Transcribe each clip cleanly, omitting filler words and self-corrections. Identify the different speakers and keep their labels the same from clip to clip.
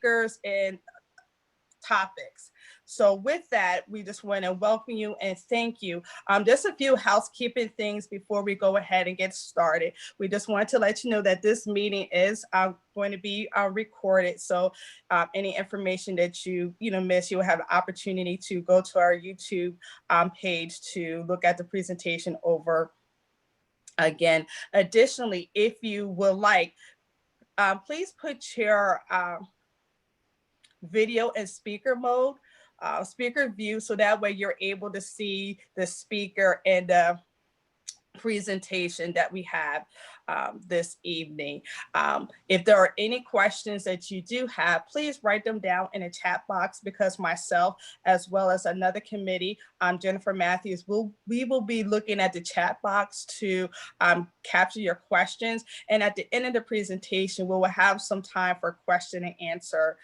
Speaker 1: speakers and topics. So with that, we just want to welcome you and thank you. Just a few housekeeping things before we go ahead and get started. We just wanted to let you know that this meeting is going to be recorded. So any information that you miss, you'll have an opportunity to go to our YouTube page to look at the presentation over again. Additionally, if you would like, please put your video and speaker mode, speaker view, so that way you're able to see the speaker and the presentation that we have this evening. If there are any questions that you do have, please write them down in a chat box, because myself, as well as another committee, Jennifer Matthews, we will be looking at the chat box to capture your questions. And at the end of the presentation, we will have some time for question and answer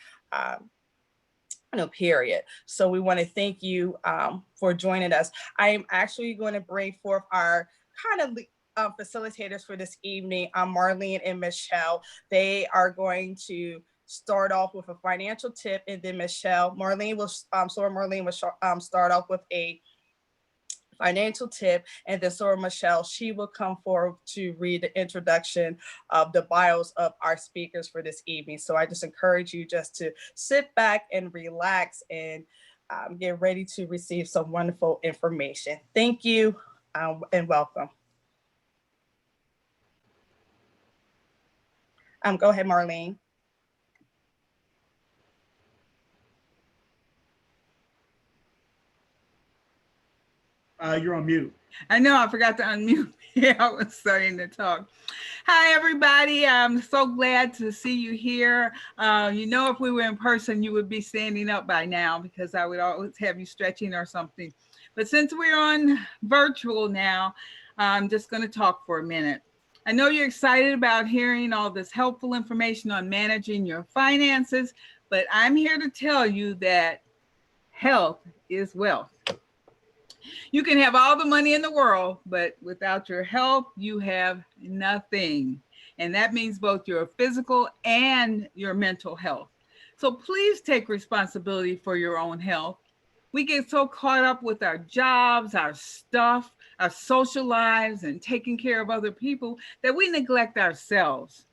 Speaker 1: period. So we want to thank you for joining us. I am actually going to bring forth our kind of facilitators for this evening, Marlene and Michelle. They are going to start off with a financial tip, and then Marlene will start off with a financial tip, and then Sora Michelle, she will come forward to read the introduction of the bios of our speakers for this evening. So I just encourage you just to sit back and relax and get ready to receive some wonderful information. Thank you and welcome. Go ahead, Marlene.
Speaker 2: You're on mute.
Speaker 3: I know, I forgot to unmute. Yeah, I was starting to talk. Hi, everybody. I'm so glad to see you here. If we were in person, you would be standing up by now, because I would always have you stretching or something. But since we're on virtual now, I'm just going to talk for a minute. I know you're excited about hearing all this helpful information on managing your finances, but I'm here to tell you that health is wealth. You can have all the money in the world, but without your health, you have nothing. And that means both your physical and your mental health. So please take responsibility for your own health. We get so caught up with our jobs, our stuff, our social lives, and taking care of other people that we neglect ourselves.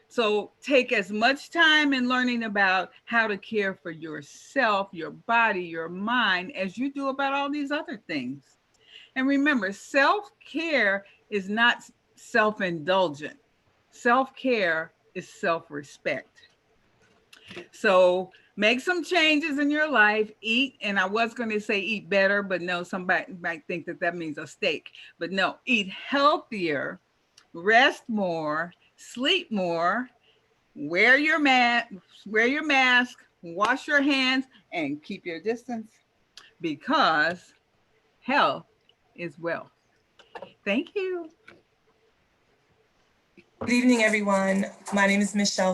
Speaker 3: So take as much time in learning about how to care for yourself, your body, your mind, as you do about all these other things. And remember, self-care is not self-indulgent. Self-care is self-respect. So make some changes in your life, eat, and I was going to say eat better, but no, somebody might think that means a steak. But no, eat healthier, rest more, sleep more, wear your mask, wash your hands, and keep your distance, because health is wealth. Thank you.
Speaker 4: Good evening, everyone. My name is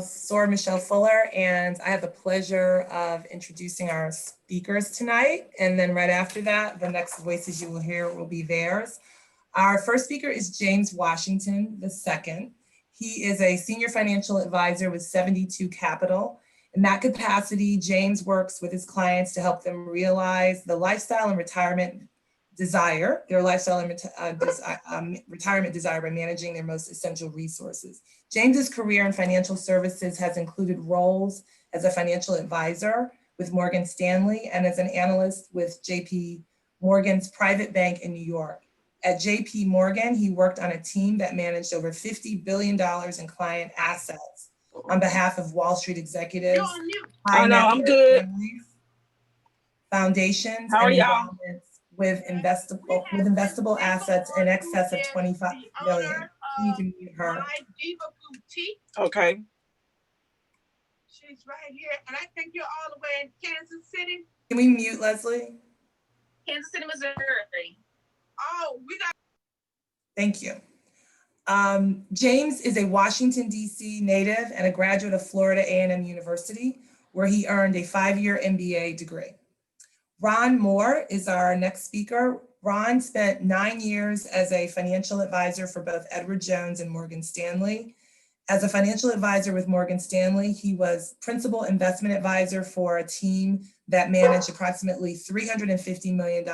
Speaker 4: Sora Michelle Fuller, and I have the pleasure of introducing our speakers tonight. And then right after that, the next voices you will hear will be theirs. Our first speaker is James Washington II. He is a senior financial advisor with 72 Capital. In that capacity, James works with his clients to help them realize the lifestyle and retirement desire, their lifestyle and retirement desire by managing their most essential resources. James's career in financial services has included roles as a financial advisor with Morgan Stanley and as an analyst with JP Morgan's private bank in New York. At JP Morgan, he worked on a team that managed over $50 billion in client assets on behalf of Wall Street executives,
Speaker 1: I'm good.
Speaker 4: Foundations,
Speaker 1: How are
Speaker 4: and
Speaker 1: y'all?
Speaker 4: with investable assets in excess of 25 million. You can mute her.
Speaker 1: Okay.
Speaker 5: She's right here, and I think you're all the way in Kansas City.
Speaker 4: Can we mute Leslie?
Speaker 5: Kansas City, Missouri. Oh, we got.
Speaker 4: Thank you. James is a Washington, D.C. native and a graduate of Florida A&M University, where he earned a 5-year MBA degree. Ron Moore is our next speaker. Ron spent 9 years as a financial advisor for both Edward Jones and Morgan Stanley. As a financial advisor with Morgan Stanley, he was principal investment advisor for a team that managed approximately $350 million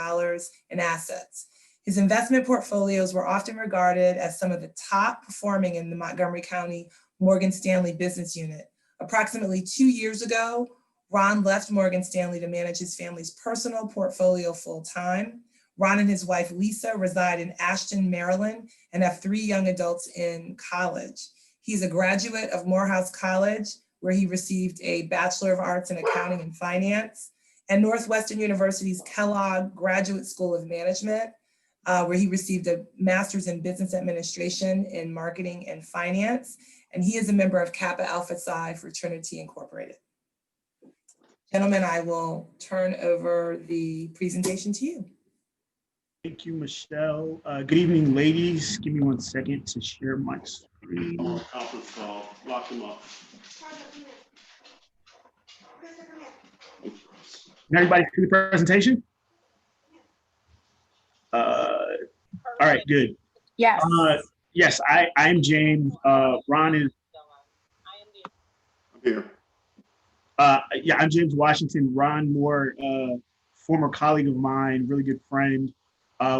Speaker 4: in assets. His investment portfolios were often regarded as some of the top performing in the Montgomery County Morgan Stanley business unit. Approximately 2 years ago, Ron left Morgan Stanley to manage his family's personal portfolio full-time. Ron and his wife, Lisa, reside in Ashton, Maryland, and have 3 young adults in college. He's a graduate of Morehouse College, where he received a Bachelor of Arts in Accounting and Finance, and Northwestern University's Kellogg Graduate School of Management, where he received a Master's in Business Administration in Marketing and Finance. And he is a member of Kappa Alpha Psi Fraternity Incorporated. Gentlemen, I will turn over the presentation to you.
Speaker 2: Thank you, Michelle. Good evening, ladies. Give me 1 second to share my screen.
Speaker 6: Conference call, lock them up.
Speaker 2: Can everybody see the presentation? All right, good.
Speaker 1: Yes.
Speaker 2: Yes, I'm James. Ron is.
Speaker 6: I'm here.
Speaker 2: Yeah, I'm James Washington. Ron Moore, former colleague of mine, really good friend.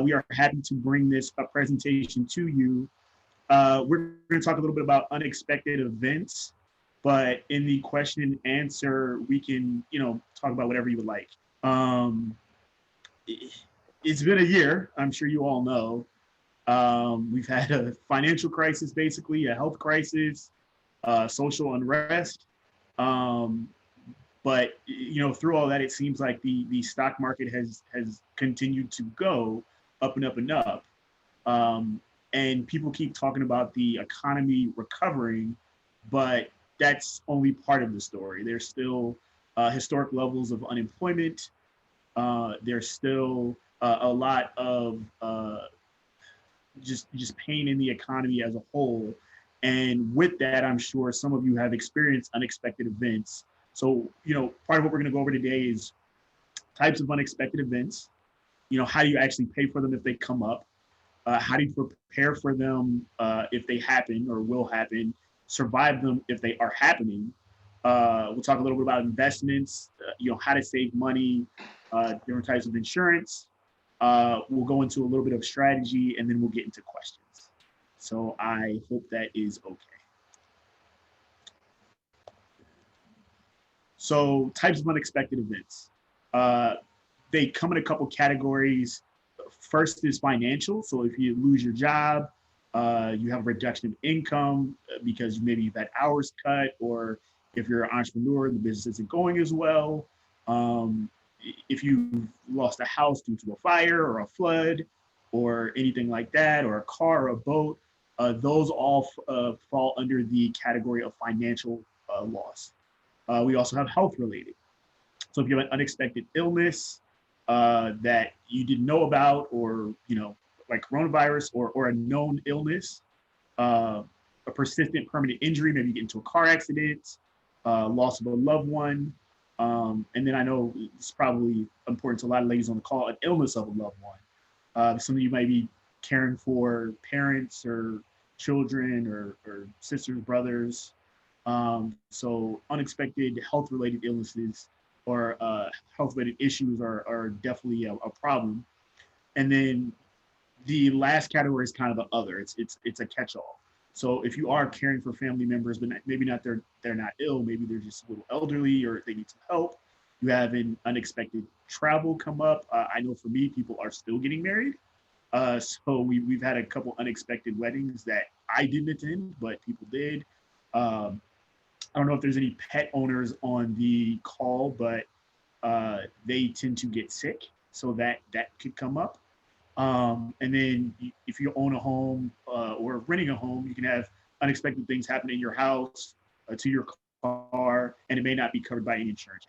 Speaker 2: We are happy to bring this presentation to you. We're going to talk a little bit about unexpected events, but in the question and answer, we can, talk about whatever you would like. It's been a year, I'm sure you all know. We've had a financial crisis, basically, a health crisis, social unrest. But through all that, it seems like the stock market has continued to go up and up and up. And people keep talking about the economy recovering, but that's only part of the story. There's still historic levels of unemployment. There's still a lot of just pain in the economy as a whole. And with that, I'm sure some of you have experienced unexpected events. So, part of what we're going to go over today is types of unexpected events. How do you actually pay for them if they come up? How do you prepare for them if they happen or will happen? Survive them if they are happening. We'll talk a little bit about investments, how to save money, different types of insurance. We'll go into a little bit of strategy, and then we'll get into questions. So I hope that is okay. So types of unexpected events. They come in a couple categories. First is financial. So if you lose your job, you have a reduction of income because maybe you've had hours cut, or if you're an entrepreneur, the business isn't going as well. If you've lost a house due to a fire or a flood or anything like that, or a car or a boat, those all fall under the category of financial loss. We also have health related. So if you have an unexpected illness that you didn't know about, or like coronavirus or a known illness, a persistent permanent injury, maybe you get into a car accident, loss of a loved one, and then I know it's probably important to a lot of ladies on the call, an illness of a loved one. Something you might be caring for parents or children or sisters, brothers. So unexpected health-related illnesses or health-related issues are definitely a problem. And then the last category is kind of the other. It's a catch-all. So if you are caring for family members, but maybe not they're not ill, maybe they're just a little elderly or they need some help, you have an unexpected travel come up. I know for me, people are still getting married. So we've had a couple unexpected weddings that I didn't attend, but people did. I don't know if there's any pet owners on the call, but they tend to get sick, so that could come up. And then if you own a home or renting a home, you can have unexpected things happen in your house, to your car, and it may not be covered by any insurance.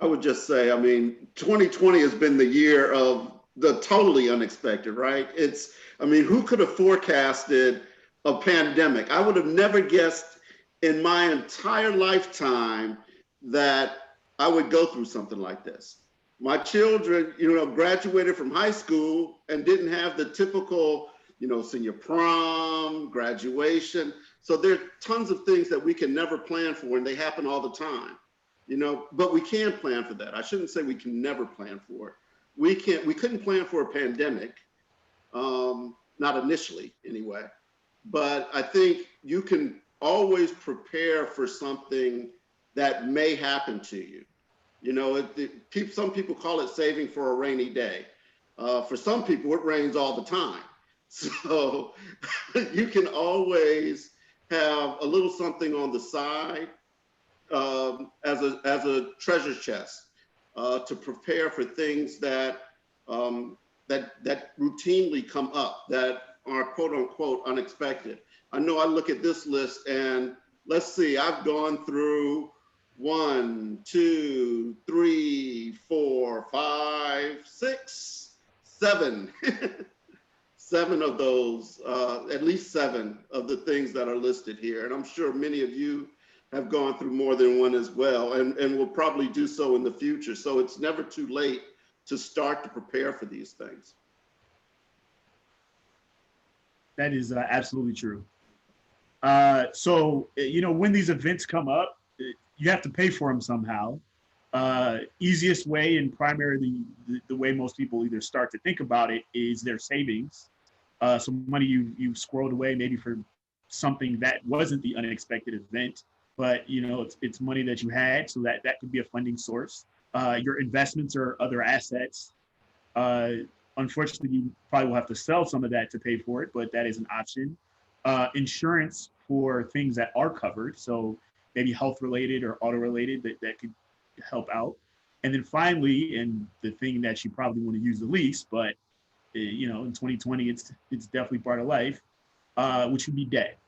Speaker 6: I would just say, 2020 has been the year of the totally unexpected, right? Who could have forecasted a pandemic? I would have never guessed in my entire lifetime that I would go through something like this. My children, graduated from high school and didn't have the typical, senior prom, graduation. So there's tons of things that we can never plan for, and they happen all the time, but we can plan for that. I shouldn't say we can never plan for it. We couldn't plan for a pandemic, not initially anyway, but I think you can always prepare for something that may happen to you. Some people call it saving for a rainy day. For some people, it rains all the time. So you can always have a little something on the side as a treasure chest to prepare for things that routinely come up, that are quote unquote unexpected. I know I look at this list and let's see, I've gone through 1, 2, 3, 4, 5, 6, 7. 7 of those, at least 7 of the things that are listed here. And I'm sure many of you have gone through more than one as well, and will probably do so in the future. So it's never too late to start to prepare for these things.
Speaker 2: That is absolutely true. So, when these events come up, you have to pay for them somehow. Easiest way and primarily the way most people either start to think about it is their savings. Some money you squirreled away maybe for something that wasn't the unexpected event, but it's money that you had, so that could be a funding source. Your investments or other assets. Unfortunately, you probably will have to sell some of that to pay for it, but that is an option. Insurance for things that are covered, so maybe health related or auto related that could help out. And then finally, and the thing that you probably want to use the least, but in 2020 it's definitely part of life, which would be debt.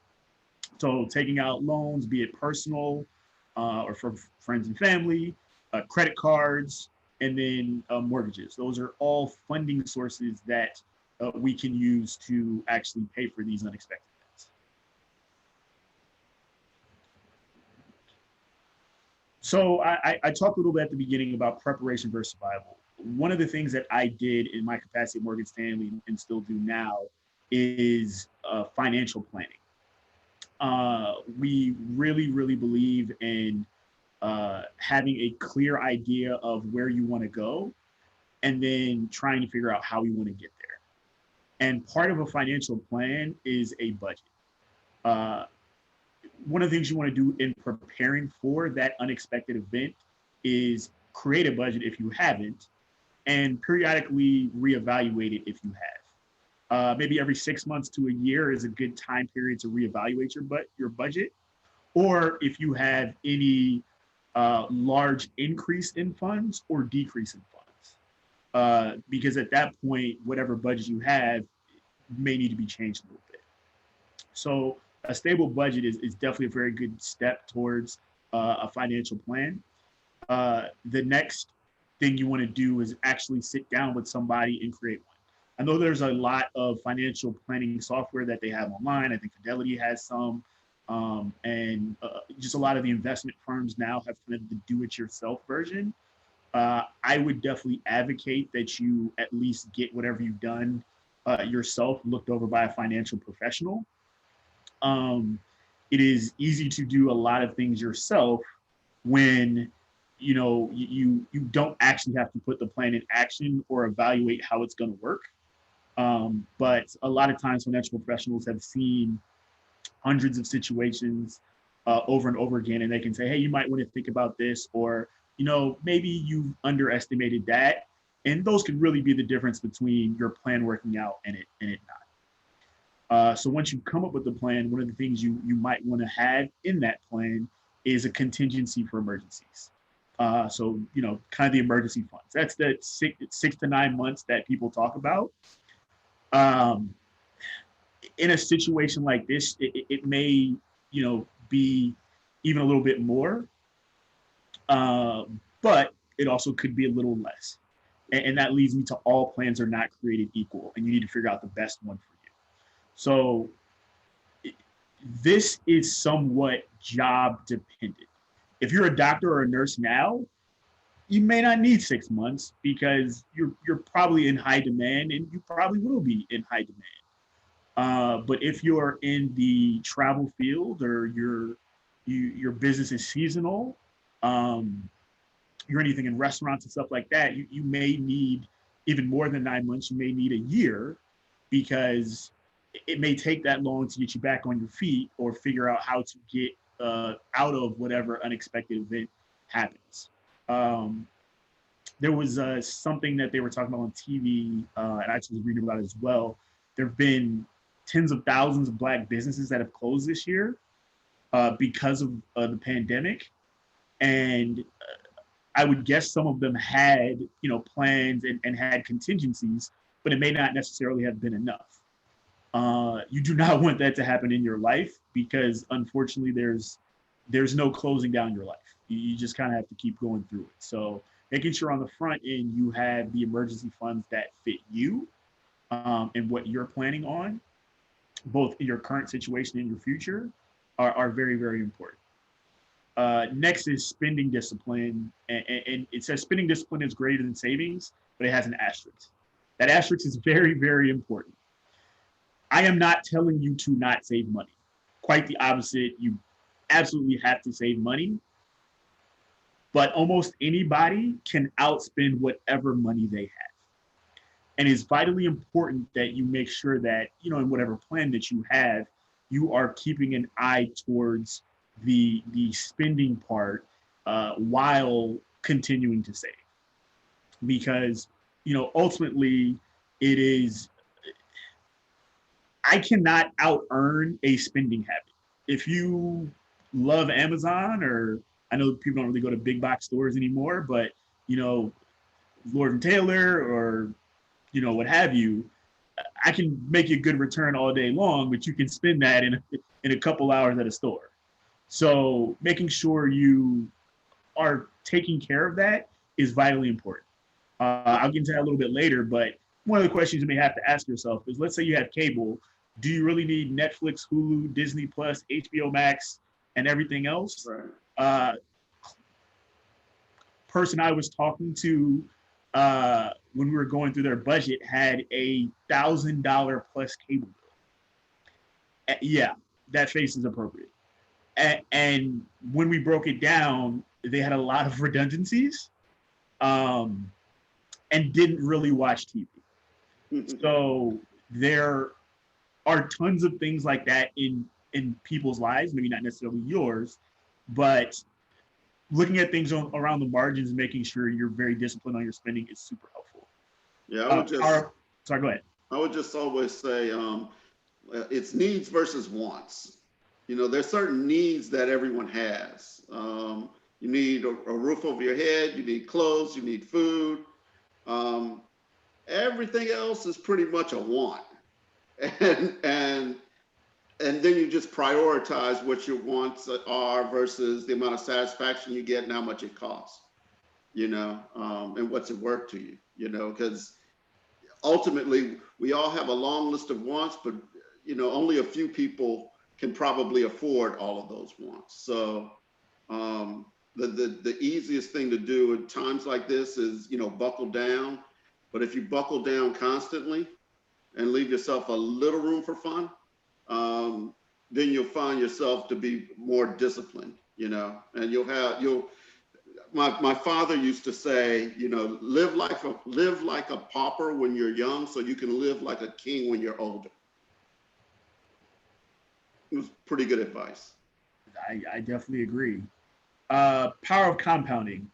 Speaker 2: So taking out loans, be it personal or from friends and family, credit cards, and then mortgages. Those are all funding sources that we can use to actually pay for these unexpected events. So I talked a little bit at the beginning about preparation versus survival. One of the things that I did in my capacity at Morgan Stanley and still do now is financial planning. We really, really believe in having a clear idea of where you want to go and then trying to figure out how you want to get there. And part of a financial plan is a budget. One of the things you want to do in preparing for that unexpected event is create a budget if you haven't, and periodically reevaluate it if you have. Maybe every 6 months to a year is a good time period to reevaluate your budget. Or if you have any large increase in funds or decrease in funds. Because at that point, whatever budget you have may need to be changed a little bit. So a stable budget is definitely a very good step towards a financial plan. The next thing you want to do is actually sit down with somebody and create one. I know there's a lot of financial planning software that they have online. I think Fidelity has some, and just a lot of the investment firms now have kind of the do-it-yourself version. I would definitely advocate that you at least get whatever you've done yourself looked over by a financial professional. It is easy to do a lot of things yourself when you don't actually have to put the plan in action or evaluate how it's going to work. But a lot of times financial professionals have seen hundreds of situations over and over again, and they can say, hey, you might want to think about this, or maybe you underestimated that. And those could really be the difference between your plan working out and it not. So once you come up with the plan, one of the things you might want to have in that plan is a contingency for emergencies. So kind of the emergency funds. That's the 6 to 9 months that people talk about. In a situation like this, it may be even a little bit more, but it also could be a little less. And that leads me to all plans are not created equal, and you need to figure out the best one for you. So this is somewhat job dependent. If you're a doctor or a nurse now, you may not need 6 months because you're probably in high demand, and you probably will be in high But if you're in the travel field or your business is seasonal, you're anything in restaurants and stuff like that, you may need even more than 9 months. You may need a year because it may take that long to get you back on your feet or figure out how to get out of whatever unexpected event happens. There was something that they were talking about on TV, and I was reading about it as well. There have been tens of thousands of Black businesses that have closed this year because of the pandemic. And I would guess some of them had, plans and had contingencies, but it may not necessarily have been enough. You do not want that to happen in your life because unfortunately there's no closing down your life. You just kind of have to keep going through it. So making sure on the front end you have the emergency funds that fit you and what you're planning on, both in your current situation and your future, are very, very important. Next is spending discipline. And it says spending discipline is greater than savings, but it has an asterisk. That asterisk is very, very important. I am not telling you to not save money. Quite the opposite. You absolutely have to save money. But almost anybody can outspend whatever money they have. And it's vitally important that you make sure that, in whatever plan that you have, you are keeping an eye towards the spending part while continuing to save. Because, ultimately it is, I cannot out earn a spending habit. If you love Amazon, or I know people don't really go to big box stores anymore, but Lord and Taylor or what have you, I can make you a good return all day long, but you can spend that in a couple hours at a store. So making sure you are taking care of that is vitally important. I'll get into that a little bit later, but one of the questions you may have to ask yourself is, let's say you have cable, do you really need Netflix, Hulu, Disney Plus, HBO Max, and everything else?
Speaker 6: Right.
Speaker 2: Person I was talking to when we were going through their budget had $1,000 plus cable bill. Yeah, that face is appropriate. And when we broke it down, they had a lot of redundancies and didn't really watch TV. So there are tons of things like that in people's lives, maybe not necessarily yours, but looking at things around the margins and making sure you're very disciplined on your spending is super helpful.
Speaker 6: Yeah, I would just.
Speaker 2: Sorry, go ahead.
Speaker 6: I would just always say it's needs versus wants. There's certain needs that everyone has. You need a roof over your head, you need clothes, you need food. Everything else is pretty much a want. And then you just prioritize what your wants are versus the amount of satisfaction you get and how much it costs, and what's it worth to you, because ultimately we all have a long list of wants, but, only a few people can probably afford all of those wants. So the easiest thing to do at times like this is, buckle down. But if you buckle down constantly and leave yourself a little room for fun, then you'll find yourself to be more disciplined, and my father used to say, live like a pauper when you're young so you can live like a king when you're older. It was pretty good advice.
Speaker 2: I definitely agree. Power of compounding.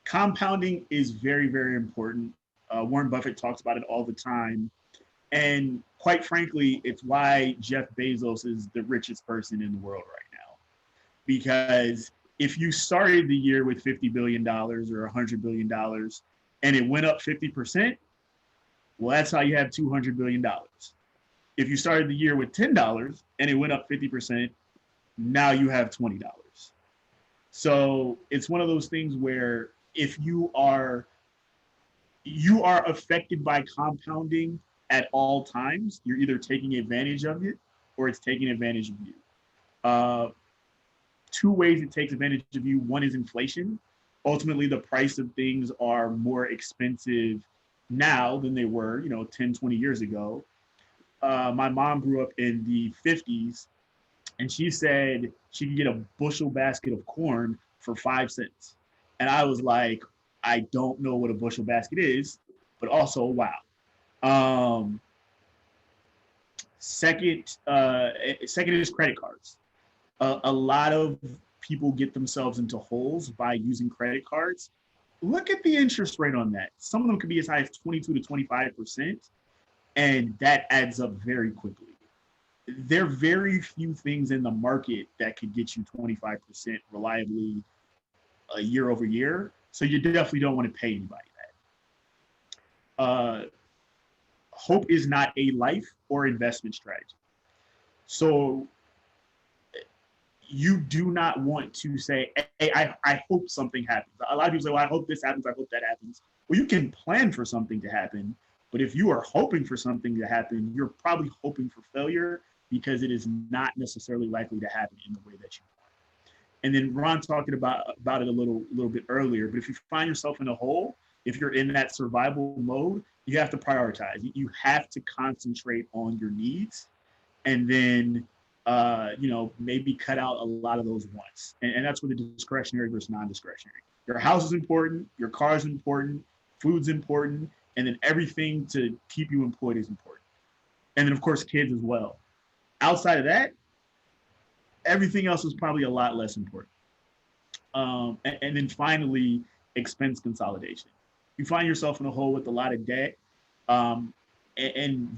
Speaker 2: Compounding is very, very important. Warren Buffett talks about it all the time. And quite frankly, it's why Jeff Bezos is the richest person in the world right now. Because if you started the year with $50 billion or $100 billion and it went up 50%, well, that's how you have $200 billion. If you started the year with $10 and it went up 50%, now you have $20. So it's one of those things where if you are affected by compounding at all times, you're either taking advantage of it or it's taking advantage of you. Two ways it takes advantage of you. One is inflation. Ultimately, the price of things are more expensive now than they were, 10, 20 years ago. my mom grew up in the 50s, and she said she could get a bushel basket of corn for 5 cents. And I was like, I don't know what a bushel basket is, but also wow. Um, second is credit cards. A lot of people get themselves into holes by using credit cards. Look at the interest rate on that. Some of them could be as high as 22 to 25%, and that adds up very quickly. There are very few things in the market that could get you 25% reliably year over year. So you definitely don't want to pay anybody that. Hope is not a life or investment strategy. So you do not want to say, hey, I hope something happens. A lot of people say, well, I hope this happens, I hope that happens. Well, you can plan for something to happen, but if you are hoping for something to happen, you're probably hoping for failure because it is not necessarily likely to happen in the way that you want. And then Ron talked about it a little bit earlier, but if you find yourself in a hole, if you're in that survival mode, you have to prioritize. You have to concentrate on your needs, and then maybe cut out a lot of those wants. And that's where the discretionary versus non-discretionary. Your house is important, your car is important, food's important, and then everything to keep you employed is important. And then of course, kids as well. Outside of that, everything else is probably a lot less important. And then finally, expense consolidation. You find yourself in a hole with a lot of debt, and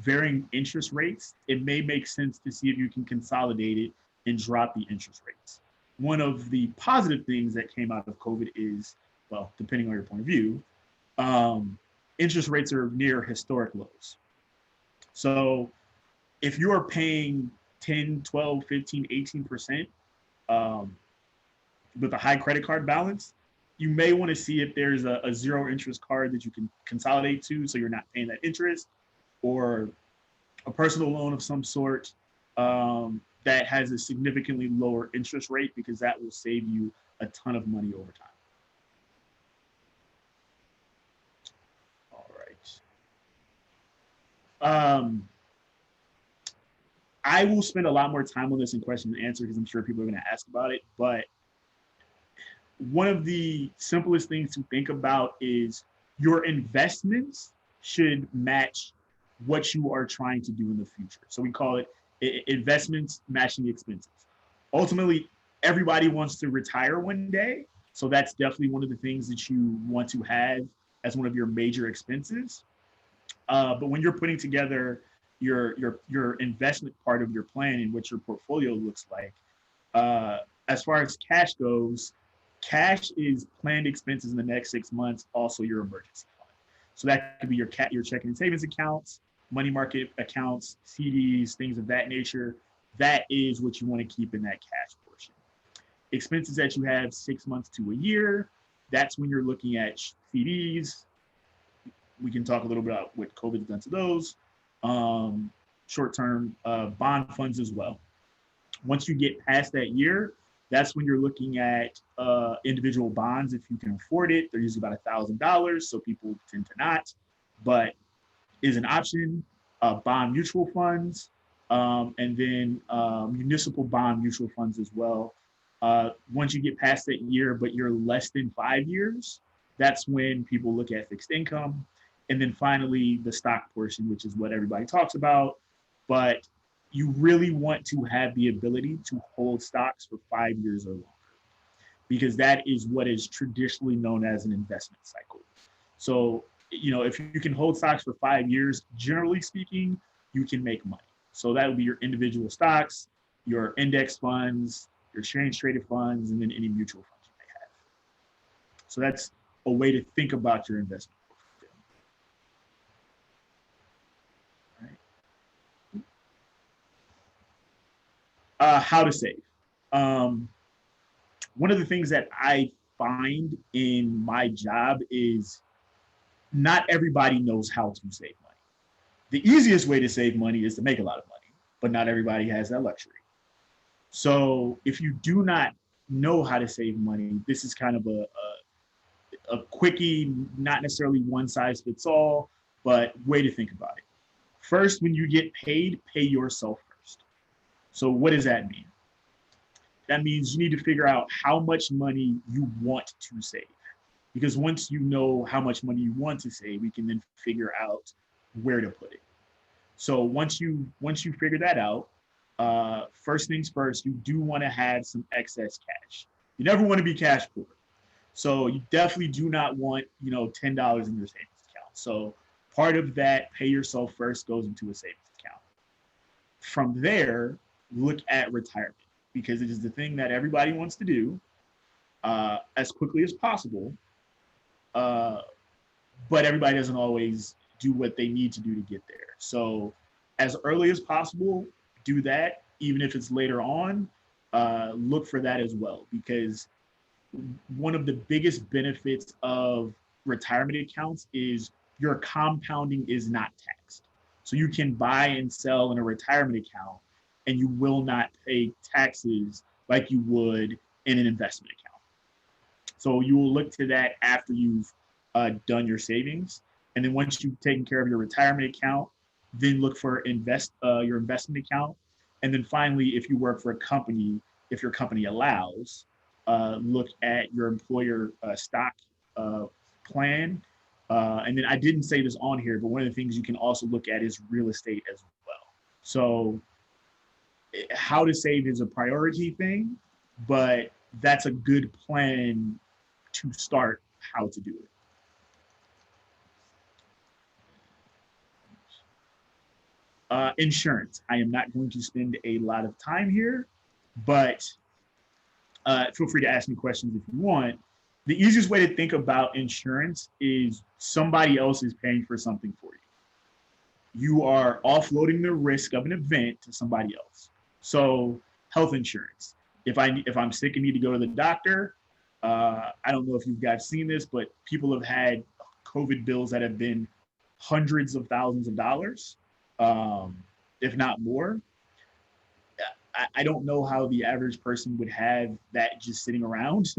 Speaker 2: varying interest rates, it may make sense to see if you can consolidate it and drop the interest rates. One of the positive things that came out of COVID is, well, depending on your point of view, interest rates are near historic lows. So if you are paying 10, 12, 15, 18% with a high credit card balance, you may want to see if there's a zero interest card that you can consolidate to so you're not paying that interest, or a personal loan of some sort that has a significantly lower interest rate, because that will save you a ton of money over time. All right. I will spend a lot more time on this in question and answer because I'm sure people are going to ask about it, but one of the simplest things to think about is your investments should match what you are trying to do in the future. So we call it investments matching expenses. Ultimately, everybody wants to retire one day. So that's definitely one of the things that you want to have as one of your major expenses. But when you're putting together your investment part of your plan and what your portfolio looks like, as far as cash goes, cash is planned expenses in the next 6 months, also your emergency fund. So that could be your checking and savings accounts, money market accounts, CDs, things of that nature. That is what you want to keep in that cash portion. Expenses that you have 6 months to a year, that's when you're looking at CDs. We can talk a little bit about what COVID's done to those. Short-term bond funds as well. Once you get past that year, that's when you're looking at individual bonds. If you can afford it, they're usually about $1,000, so people tend to not, but is an option. Bond mutual funds, and then municipal bond mutual funds as well. Once you get past that year, but you're less than 5 years, that's when people look at fixed income. And then finally, the stock portion, which is what everybody talks about, but you really want to have the ability to hold stocks for 5 years or longer, because that is what is traditionally known as an investment cycle. So, if you can hold stocks for 5 years, generally speaking, you can make money. So that would be your individual stocks, your index funds, your exchange traded funds, and then any mutual funds you may have. So that's a way to think about your investment. How to save. One of the things that I find in my job is not everybody knows how to save money. The easiest way to save money is to make a lot of money, but not everybody has that luxury. So if you do not know how to save money, this is kind of a quickie, not necessarily one size fits all, but way to think about it. First, when you get paid, pay yourself first. So what does that mean? That means you need to figure out how much money you want to save. Because once you know how much money you want to save, we can then figure out where to put it. So once you figure that out, first things first, you do want to have some excess cash. You never want to be cash poor. So you definitely do not want, $10 in your savings account. So part of that pay yourself first goes into a savings account. From there, look at retirement, because it is the thing that everybody wants to do as quickly as possible. But everybody doesn't always do what they need to do to get there. So as early as possible, do that. Even if it's later on, look for that as well, because one of the biggest benefits of retirement accounts is your compounding is not taxed. So you can buy and sell in a retirement account and you will not pay taxes like you would in an investment account. So you will look to that after you've done your savings. And then once you've taken care of your retirement account, then look for your investment account. And then finally, if you work for a company, if your company allows, look at your employer stock plan. And then I didn't say this on here, but one of the things you can also look at is real estate as well. So how to save is a priority thing, but that's a good plan to start how to do it. Insurance. I am not going to spend a lot of time here, but feel free to ask me questions if you want. The easiest way to think about insurance is somebody else is paying for something for you. You are offloading the risk of an event to somebody else. So health insurance. If I'm sick and need to go to the doctor, I don't know if you guys seen this, but people have had COVID bills that have been hundreds of thousands of dollars, if not more. I don't know how the average person would have that just sitting around,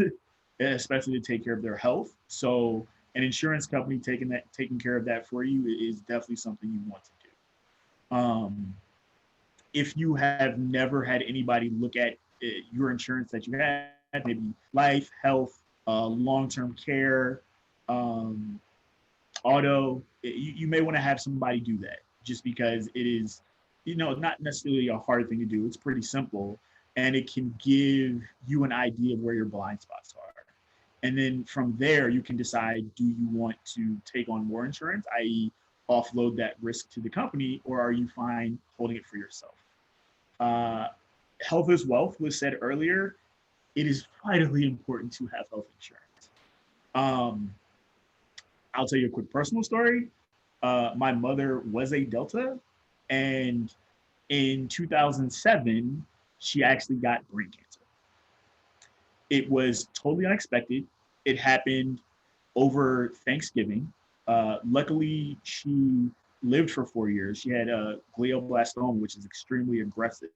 Speaker 2: especially to take care of their health. So an insurance company taking care of that for you is definitely something you want to do. If you have never had anybody look at your insurance that you had, maybe life, health, long-term care, auto, you may want to have somebody do that, just because it is, not necessarily a hard thing to do. It's pretty simple, and it can give you an idea of where your blind spots are. And then from there, you can decide, do you want to take on more insurance, i.e. offload that risk to the company, or are you fine holding it for yourself? Health is wealth was said earlier. It is vitally important to have health insurance. I'll tell you a quick personal story. My mother was a Delta, and in 2007, she actually got brain cancer. It was totally unexpected. It happened over Thanksgiving. Luckily, she lived for 4 years. She had a glioblastoma, which is extremely aggressive.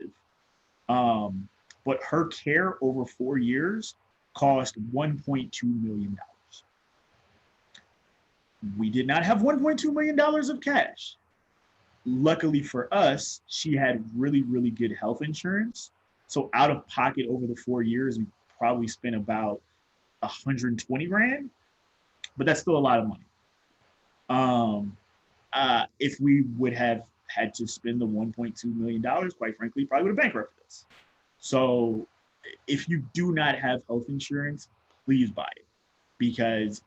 Speaker 2: But her care over 4 years cost $1.2 million. We did not have $1.2 million of cash. Luckily for us, she had really, really good health insurance. So out of pocket over the 4 years, we probably spent about 120 grand, but that's still a lot of money. If we would have had to spend the $1.2 million, quite frankly, probably would have bankrupted us. So if you do not have health insurance, please buy it, because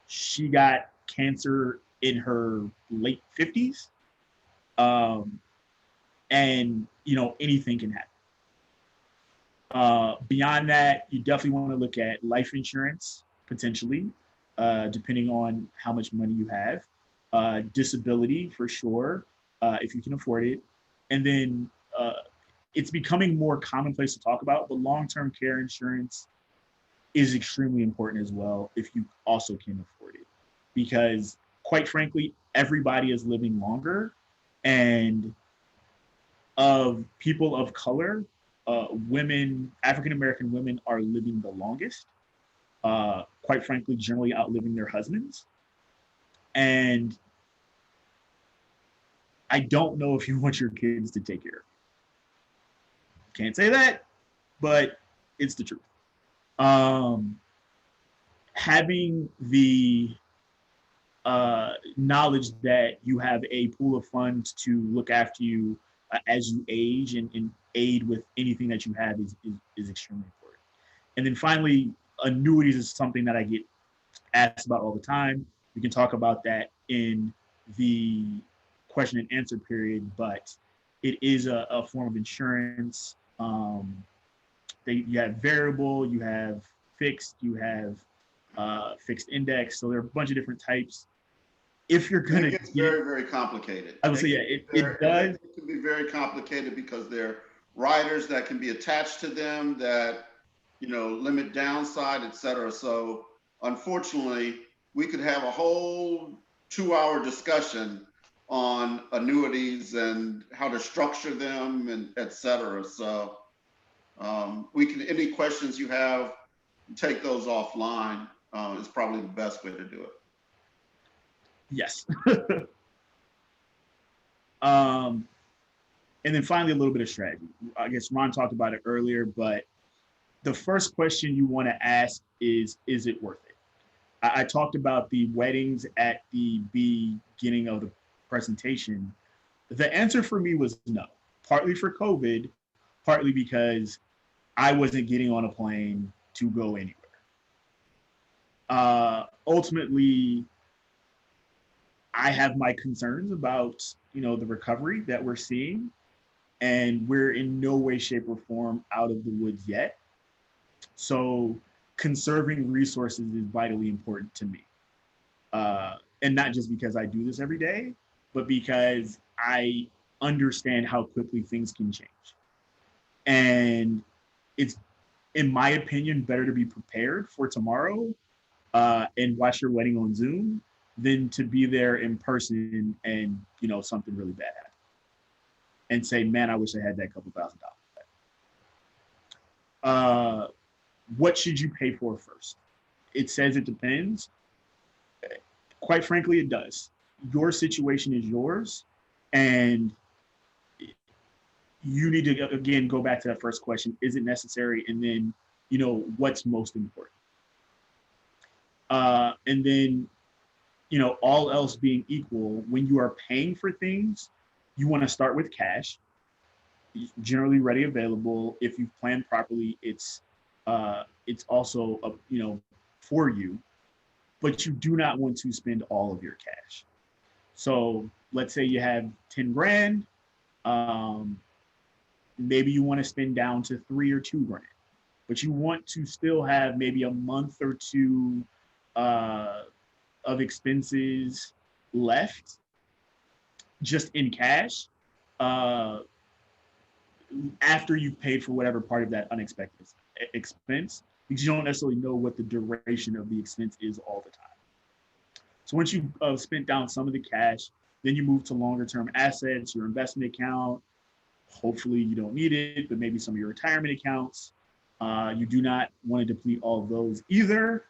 Speaker 2: she got cancer in her late 50s. And anything can happen. Beyond that, you definitely want to look at life insurance, potentially, depending on how much money you have. Disability, for sure, if you can afford it. And then it's becoming more commonplace to talk about, but long-term care insurance is extremely important as well, if you also can afford it. Because quite frankly, everybody is living longer, and of people of color, women, African-American women are living the longest, quite frankly, generally outliving their husbands. And I don't know if you want your kids to take care of you. Can't say that, but it's the truth. Having the knowledge that you have a pool of funds to look after you as you age and aid with anything that you have is extremely important. And then finally, annuities is something that I get asked about all the time. We can talk about that in the question and answer period, but it is a form of insurance. You have variable, you have fixed, you have fixed index. So there are a bunch of different types. If you're gonna,
Speaker 6: it gets very, very complicated.
Speaker 2: I would say, yeah, it does.
Speaker 6: It can be very complicated because there are riders that can be attached to them that, you know, limit downside, et cetera. So unfortunately, we could have a whole 2-hour discussion on annuities and how to structure them and et cetera. So we can, any questions you have, take those offline. Is probably the best way to do it.
Speaker 2: Yes. And then finally, a little bit of strategy. I guess Ron talked about it earlier, but the first question you want to ask is it worth it? I talked about the weddings at the beginning of the presentation. The answer for me was no, partly for COVID, partly because I wasn't getting on a plane to go anywhere. Ultimately, I have my concerns about, you know, the recovery that we're seeing, and we're in no way, shape, or form out of the woods yet. So conserving resources is vitally important to me. And not just because I do this every day, but because I understand how quickly things can change. And it's, in my opinion, better to be prepared for tomorrow and watch your wedding on Zoom than to be there in person and, you know, something really bad happen and say, man, I wish I had that couple $1,000. What should you pay for first? It says it depends. Quite frankly, it does. Your situation is yours, and you need to, again, go back to that first question. Is it necessary? And then, you know, what's most important? And then, you know, all else being equal, when you are paying for things, you want to start with cash, generally ready, available. If you've planned properly, it's also, you know, for you, but you do not want to spend all of your cash. So let's say you have 10 grand, maybe you want to spend down to 3 or 2 grand, but you want to still have maybe a month or two of expenses left just in cash after you've paid for whatever part of that unexpected expense, because you don't necessarily know what the duration of the expense is all the time. So once you've spent down some of the cash, then you move to longer term assets, your investment account. Hopefully you don't need it, but maybe some of your retirement accounts. You do not want to deplete all of those either.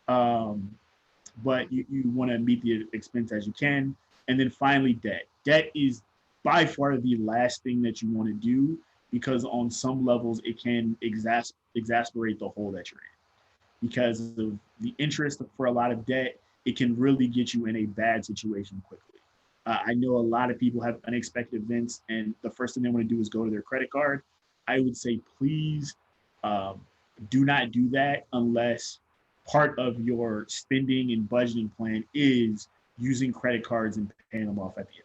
Speaker 2: But you want to meet the expense as you can. And then finally, debt. Debt is by far the last thing that you want to do, because on some levels it can exasperate the hole that you're in. Because of the interest for a lot of debt, it can really get you in a bad situation quickly. I know a lot of people have unexpected events, and the first thing they want to do is go to their credit card. I would say, please do not do that unless part of your spending and budgeting plan is using credit cards and paying them off at the end.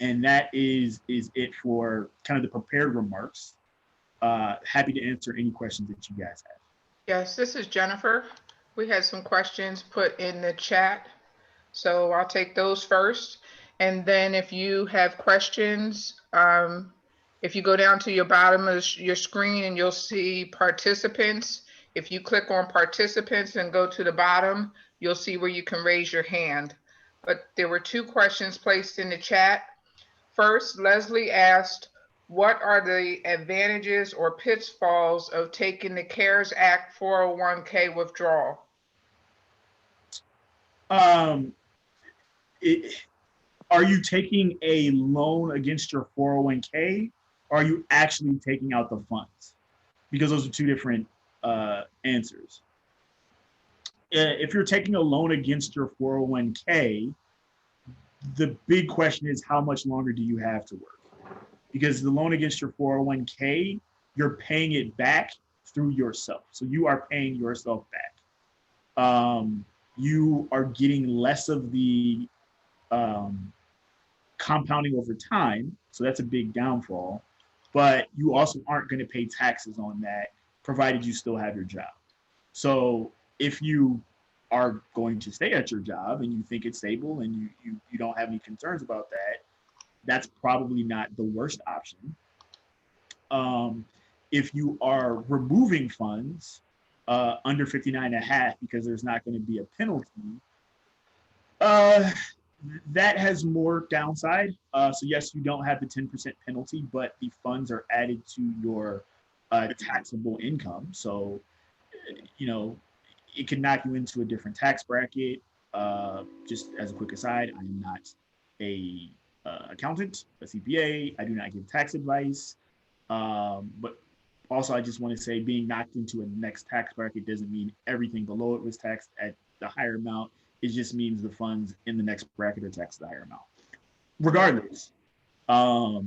Speaker 2: And that is it for kind of the prepared remarks. Happy to answer any questions that you guys have.
Speaker 7: Yes, this is Jennifer. We had some questions put in the chat, so I'll take those first. And then if you have questions, if you go down to your bottom of your screen and you'll see participants. If you click on participants and go to the bottom, you'll see where you can raise your hand. But there were 2 questions placed in the chat. First, Leslie asked, what are the advantages or pitfalls of taking the CARES Act 401k withdrawal?
Speaker 2: Um, are you taking a loan against your 401k? Or are you actually taking out the funds? Because those are two different answers. If you're taking a loan against your 401k, the big question is how much longer do you have to work? Because the loan against your 401k, you're paying it back through yourself. So you are paying yourself back. You are getting less of the compounding over time. So that's a big downfall. But you also aren't going to pay taxes on that, provided you still have your job. So if you are going to stay at your job and you think it's stable and you don't have any concerns about that, that's probably not the worst option. If you are removing funds under 59.5 because there's not going to be a penalty, that has more downside. So yes, you don't have the 10% penalty, but the funds are added to your taxable income. So, you know, it can knock you into a different tax bracket. Just as a quick aside, I am not a accountant, a CPA. I do not give tax advice. But also, I just want to say being knocked into a next tax bracket doesn't mean everything below it was taxed at the higher amount. It just means the funds in the next bracket are taxed at the higher amount. Regardless, that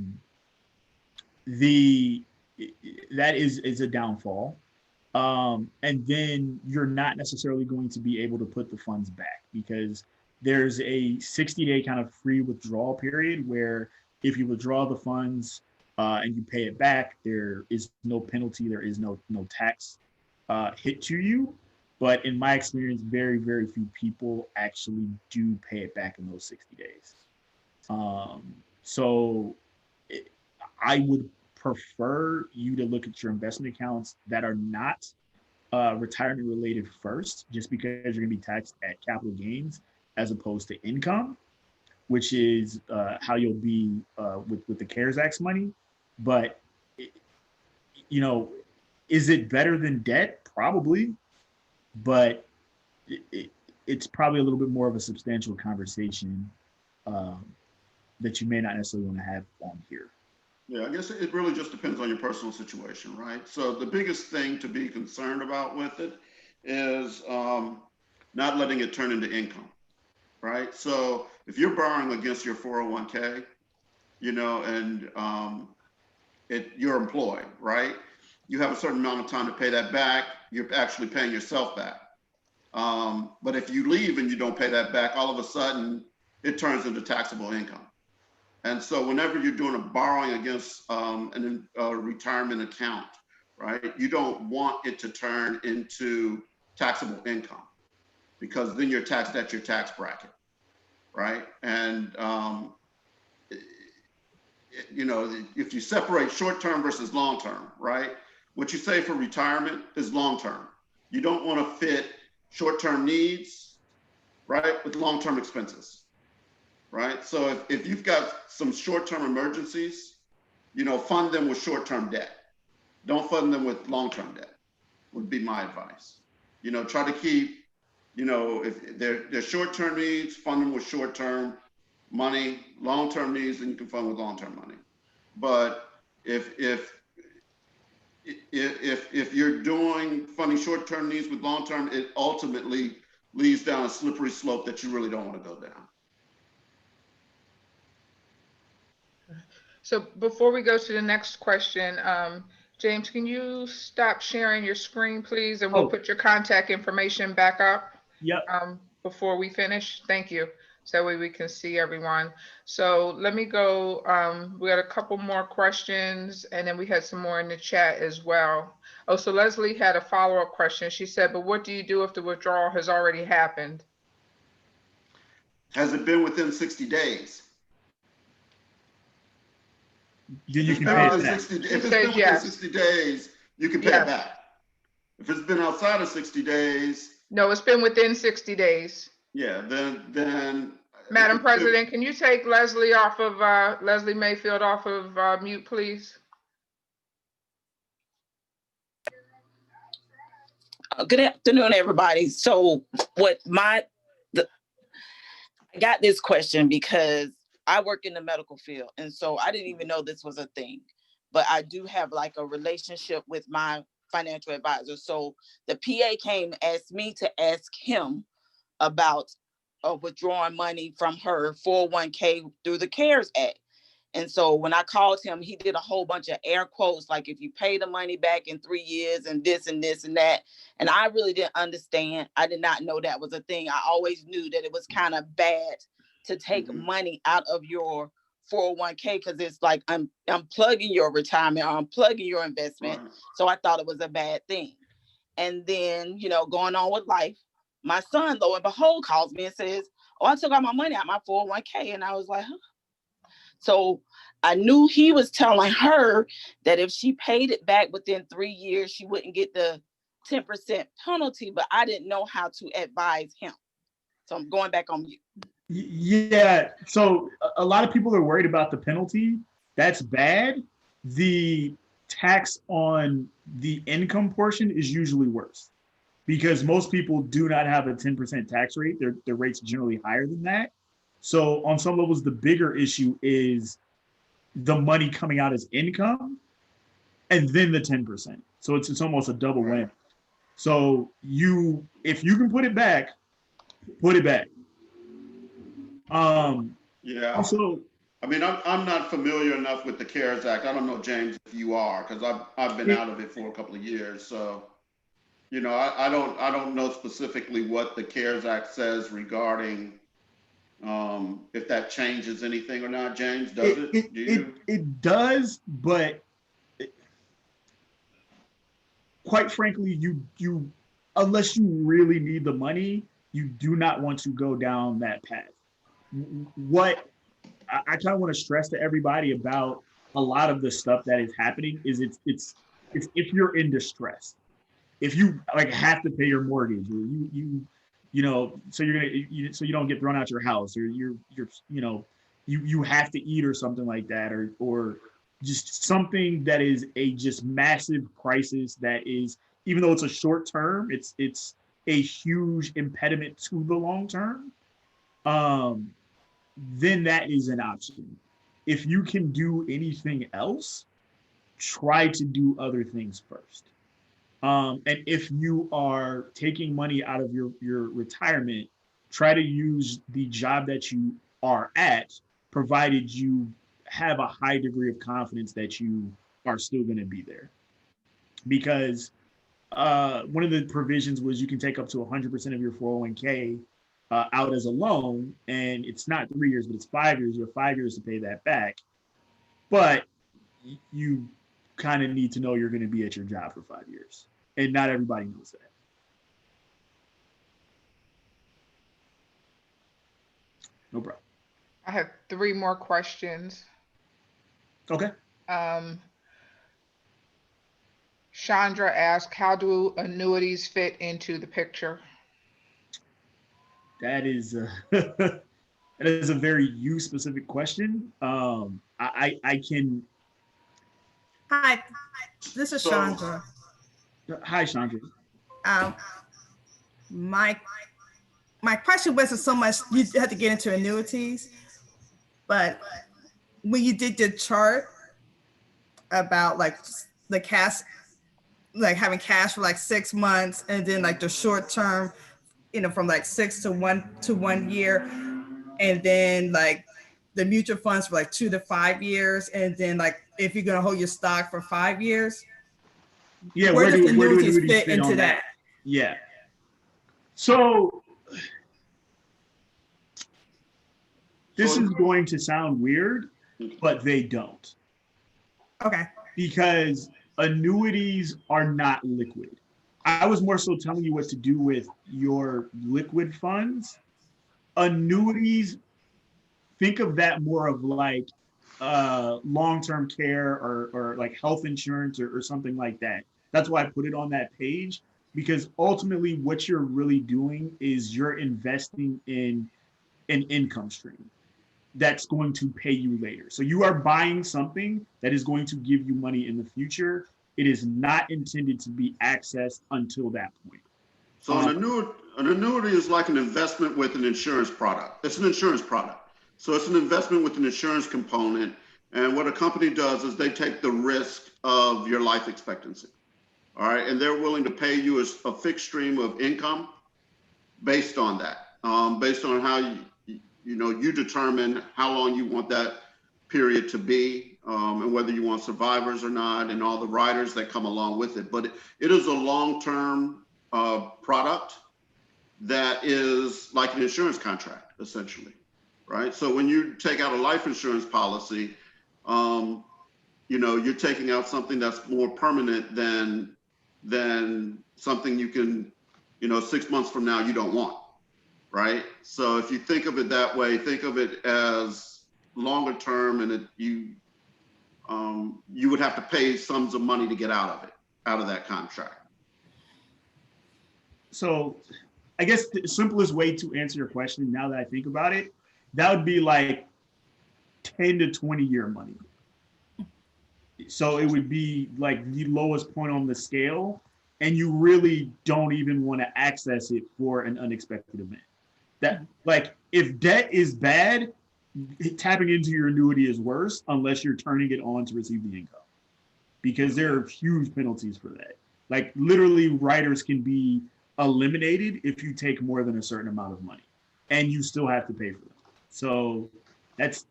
Speaker 2: is a downfall. And then you're not necessarily going to be able to put the funds back because there's a 60-day kind of free withdrawal period where if you withdraw the funds and you pay it back, there is no penalty, there is no tax hit to you. But in my experience, very, very few people actually do pay it back in those 60 days. I would prefer you to look at your investment accounts that are not retirement related first, just because you're going to be taxed at capital gains as opposed to income, which is how you'll be with the CARES Act money. But, you know, is it better than debt? Probably. But it's probably a little bit more of a substantial conversation that you may not necessarily want to have on here.
Speaker 6: Yeah, I guess it really just depends on your personal situation, right? So the biggest thing to be concerned about with it is not letting it turn into income, right? So if you're borrowing against your 401k, you know, and you're employed, right? You have a certain amount of time to pay that back. You're actually paying yourself back. But if you leave and you don't pay that back, all of a sudden it turns into taxable income. And so whenever you're doing a borrowing against a retirement account, right, you don't want it to turn into taxable income because then you're taxed at your tax bracket, right? And you know, if you separate short-term versus long-term, right? What you say for retirement is long-term. You don't want to fit short-term needs, right, with long-term expenses, right? So if you've got some short-term emergencies, you know, fund them with short-term debt. Don't fund them with long-term debt, would be my advice. You know, try to keep, you know, if they're short-term needs, fund them with short-term money, long-term needs, then you can fund with long-term money. But if you're funding short-term needs with long-term, it ultimately leads down a slippery slope that you really don't want to go down.
Speaker 7: So before we go to the next question, James, can you stop sharing your screen, please? And we'll put your contact information back up.
Speaker 2: Yep.
Speaker 7: Before we finish. Thank you. So that way we can see everyone. So let me go. We got a couple more questions and then we had some more in the chat as well. Oh, so Leslie had a follow-up question. She said, but what do you do if the withdrawal has already happened?
Speaker 6: Has it been within 60 days?
Speaker 2: Then you can
Speaker 6: pay
Speaker 2: it
Speaker 6: back.
Speaker 2: back.
Speaker 6: If it's been within 60 days, you can pay it back. If it's been outside of 60 days.
Speaker 7: No, it's been within 60 days.
Speaker 6: Yeah, then.
Speaker 7: Madam President, can you take Leslie off of, Leslie Mayfield off of mute, please?
Speaker 8: Good afternoon, everybody. So what got this question because I work in the medical field. And so I didn't even know this was a thing. But I do have like a relationship with my financial advisor. So the PA came and asked me to ask him about withdrawing money from her 401k through the CARES Act. And so when I called him, he did a whole bunch of air quotes, like if you pay the money back in 3 years and this and this and that. And I really didn't understand. I did not know that was a thing. I always knew that it was kind of bad to take money out of your 401k because it's like I'm plugging your retirement or I'm plugging your investment. So I thought it was a bad thing. And then, going on with life, my son, lo and behold, calls me and says, "Oh, I took all my money out my 401k." And I was like, huh. So I knew he was telling her that if she paid it back within 3 years, she wouldn't get the 10% penalty, but I didn't know how to advise him. So I'm going back on mute.
Speaker 2: Yeah, so a lot of people are worried about the penalty. That's bad. The tax on the income portion is usually worse because most people do not have a 10% tax rate. Their rate's generally higher than that. So on some levels, the bigger issue is the money coming out as income and then the 10%. So it's almost a double whammy. So if you can put it back, put it back.
Speaker 6: Yeah.
Speaker 2: Also,
Speaker 6: I mean, I'm not familiar enough with the CARES Act. I don't know, James, if you are, because I've been out of it for a couple of years. So, I don't know specifically what the CARES Act says regarding if that changes anything or not. James, does it?
Speaker 2: It does, but quite frankly, you unless you really need the money, you do not want to go down that path. What I kind of want to stress to everybody about a lot of the stuff that is happening is it's if you're in distress, if you like have to pay your mortgage, or so so you don't get thrown out your house, or you have to eat or something like that, or just something that is a just massive crisis that is, even though it's a short term, it's a huge impediment to the long term. Then that is an option. If you can do anything else, try to do other things first. And if you are taking money out of your retirement, try to use the job that you are at, provided you have a high degree of confidence that you are still going to be there. Because one of the provisions was you can take up to 100% of your 401k out as a loan, and it's not 3 years, but it's 5 years. You have 5 years to pay that back. But you kind of need to know you're going to be at your job for 5 years. And not everybody knows that. No problem.
Speaker 7: I have 3 more questions.
Speaker 2: Okay.
Speaker 7: Chandra asked, how do annuities fit into the picture?
Speaker 2: That is that is a very you-specific question. I can.
Speaker 1: Hi, this is Chandra.
Speaker 2: Hi, Chandra.
Speaker 1: My question wasn't so much you had to get into annuities, but when you did your chart about like the cash, like having cash for like 6 months, and then like the short term, from like 6 to 1 year, and then like the mutual funds for like 2 to 5 years, and then like if you're gonna hold your stock for 5 years.
Speaker 2: Yeah,
Speaker 1: where does annuities fit into that?
Speaker 2: Yeah. So this is going to sound weird, but they don't.
Speaker 1: Okay.
Speaker 2: Because annuities are not liquid. I was more so telling you what to do with your liquid funds. Annuities, think of that more of like long-term care or like health insurance or something like that. That's why I put it on that page, because ultimately what you're really doing is you're investing in an income stream that's going to pay you later. So you are buying something that is going to give you money in the future. It is not intended to be accessed until that point.
Speaker 6: So an annuity is like an investment with an insurance product. It's an insurance product. So it's an investment with an insurance component. And what a company does is they take the risk of your life expectancy. All right. And they're willing to pay you a fixed stream of income based on that, based on how you determine how long you want that period to be, and whether you want survivors or not, and all the riders that come along with it. But it is a long-term product that is like an insurance contract, essentially, right? So when you take out a life insurance policy, you're taking out something that's more permanent than something you can, 6 months from now you don't want, right? So if you think of it that way, think of it as longer term, and you would have to pay sums of money to get out of that contract.
Speaker 2: So I guess the simplest way to answer your question, now that I think about it, that would be like 10 to 20-year money. So it would be like the lowest point on the scale, and you really don't even want to access it for an unexpected event. That, like, if debt is bad, tapping into your annuity is worse unless you're turning it on to receive the income, because there are huge penalties for that. Like, literally, riders can be eliminated if you take more than a certain amount of money, and you still have to pay for them. So that's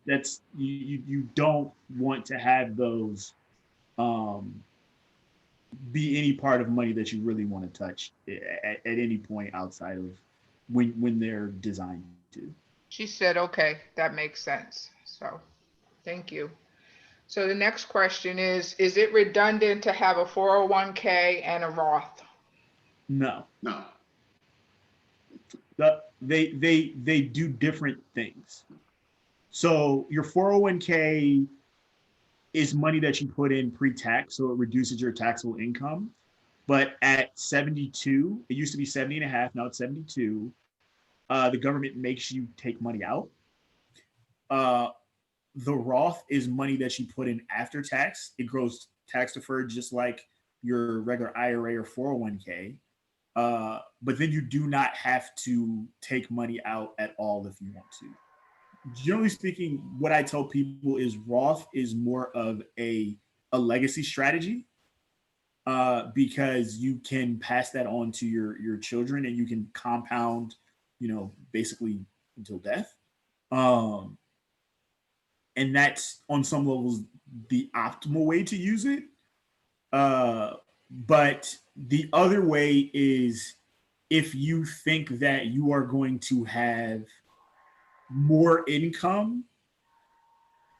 Speaker 2: you don't want to have those be any part of money that you really want to touch at any point outside of when they're designed to.
Speaker 7: She said, okay, that makes sense. So thank you. So the next question is it redundant to have a 401k and a Roth?
Speaker 2: No.
Speaker 6: No.
Speaker 2: They do different things. So your 401k is money that you put in pre-tax, so it reduces your taxable income. But at 72, it used to be 70 and a half, now it's 72, the government makes you take money out. The Roth is money that you put in after tax. It grows tax deferred just like your regular IRA or 401k. But then you do not have to take money out at all if you want to. Generally speaking, what I tell people is Roth is more of a legacy strategy, because you can pass that on to your children, and you can compound, basically until death. And that's on some levels the optimal way to use it. But the other way is if you think that you are going to have more income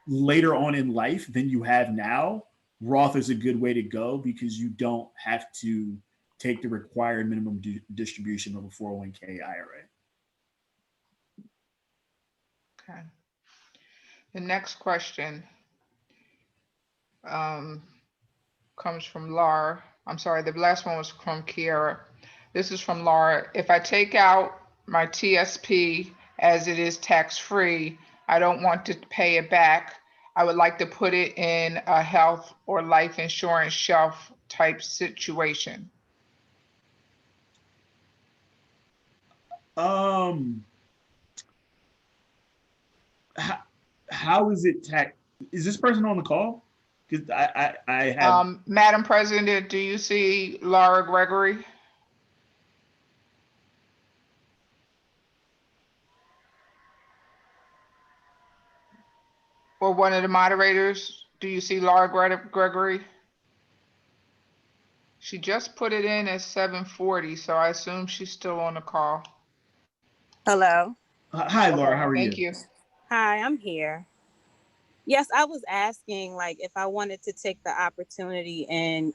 Speaker 2: later on in life than you have now, Roth is a good way to go, because you don't have to take the required minimum distribution of a 401k IRA.
Speaker 7: Okay. The next question comes from Laura. I'm sorry, the last one was from Kiara. This is from Laura. If I take out my TSP as it is tax-free, I don't want to pay it back. I would like to put it in a health or life insurance shelf type situation.
Speaker 2: How is it tax? Is this person on the call? Because I have.
Speaker 7: Madam President, do you see Laura Gregory? Or one of the moderators, do you see Laura Gregory? She just put it in at 7:40, so I assume she's still on the call.
Speaker 9: Hello.
Speaker 2: Hi, Laura. How are you?
Speaker 7: Thank you.
Speaker 9: Hi, I'm here. Yes, I was asking, like, if I wanted to take the opportunity and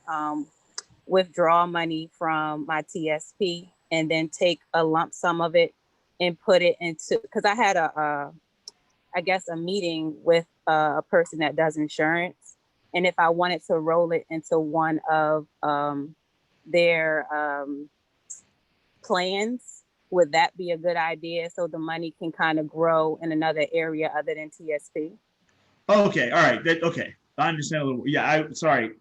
Speaker 9: withdraw money from my TSP and then take a lump sum of it and put it into, because I had a meeting with a person that does insurance, and if I wanted to roll it into one of their plans, would that be a good idea, so the money can kind of grow in another area other than TSP?
Speaker 2: Okay, all right. Okay, I understand a little. Yeah, sorry.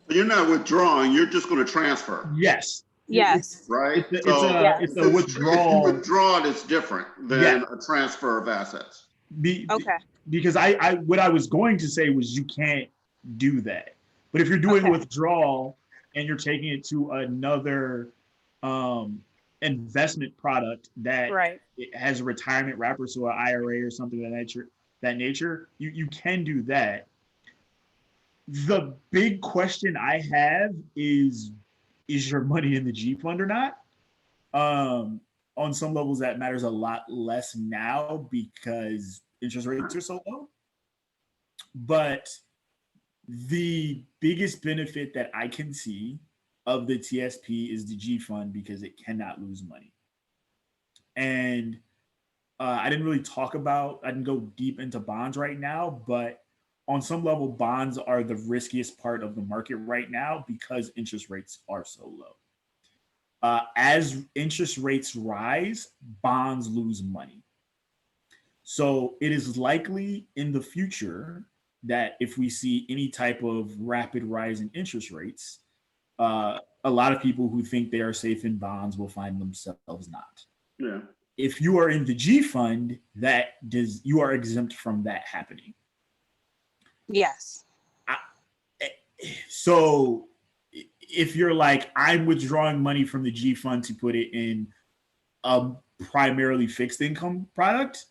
Speaker 6: You're not withdrawing. You're just going to transfer.
Speaker 2: Yes.
Speaker 9: Yes.
Speaker 6: right?
Speaker 2: It's
Speaker 6: So
Speaker 2: it's
Speaker 6: if
Speaker 2: a
Speaker 6: you
Speaker 2: withdrawal.
Speaker 6: withdraw it, it's different than
Speaker 2: Yeah.
Speaker 6: a transfer of assets.
Speaker 9: Okay.
Speaker 2: Because I what I was going to say was you can't do that. But if you're doing a
Speaker 9: Okay.
Speaker 2: withdrawal and you're taking it to another investment product that
Speaker 9: Right.
Speaker 2: it has a retirement wrapper, so an IRA or something of that nature, you can do that. The big question I have is your money in the G fund or not? On some levels, that matters a lot less now because interest rates are so low. But the biggest benefit that I can see of the TSP is the G fund because it cannot lose money. And I didn't really I didn't go deep into bonds right now, but on some level, bonds are the riskiest part of the market right now because interest rates are so low. As interest rates rise, bonds lose money. So it is likely in the future that if we see any type of rapid rise in interest rates, a lot of people who think they are safe in bonds will find themselves not.
Speaker 6: Yeah.
Speaker 2: If you are in the G fund, you are exempt from that happening.
Speaker 9: Yes.
Speaker 2: So if you're like, I'm withdrawing money from the G fund to put it in a primarily fixed income product,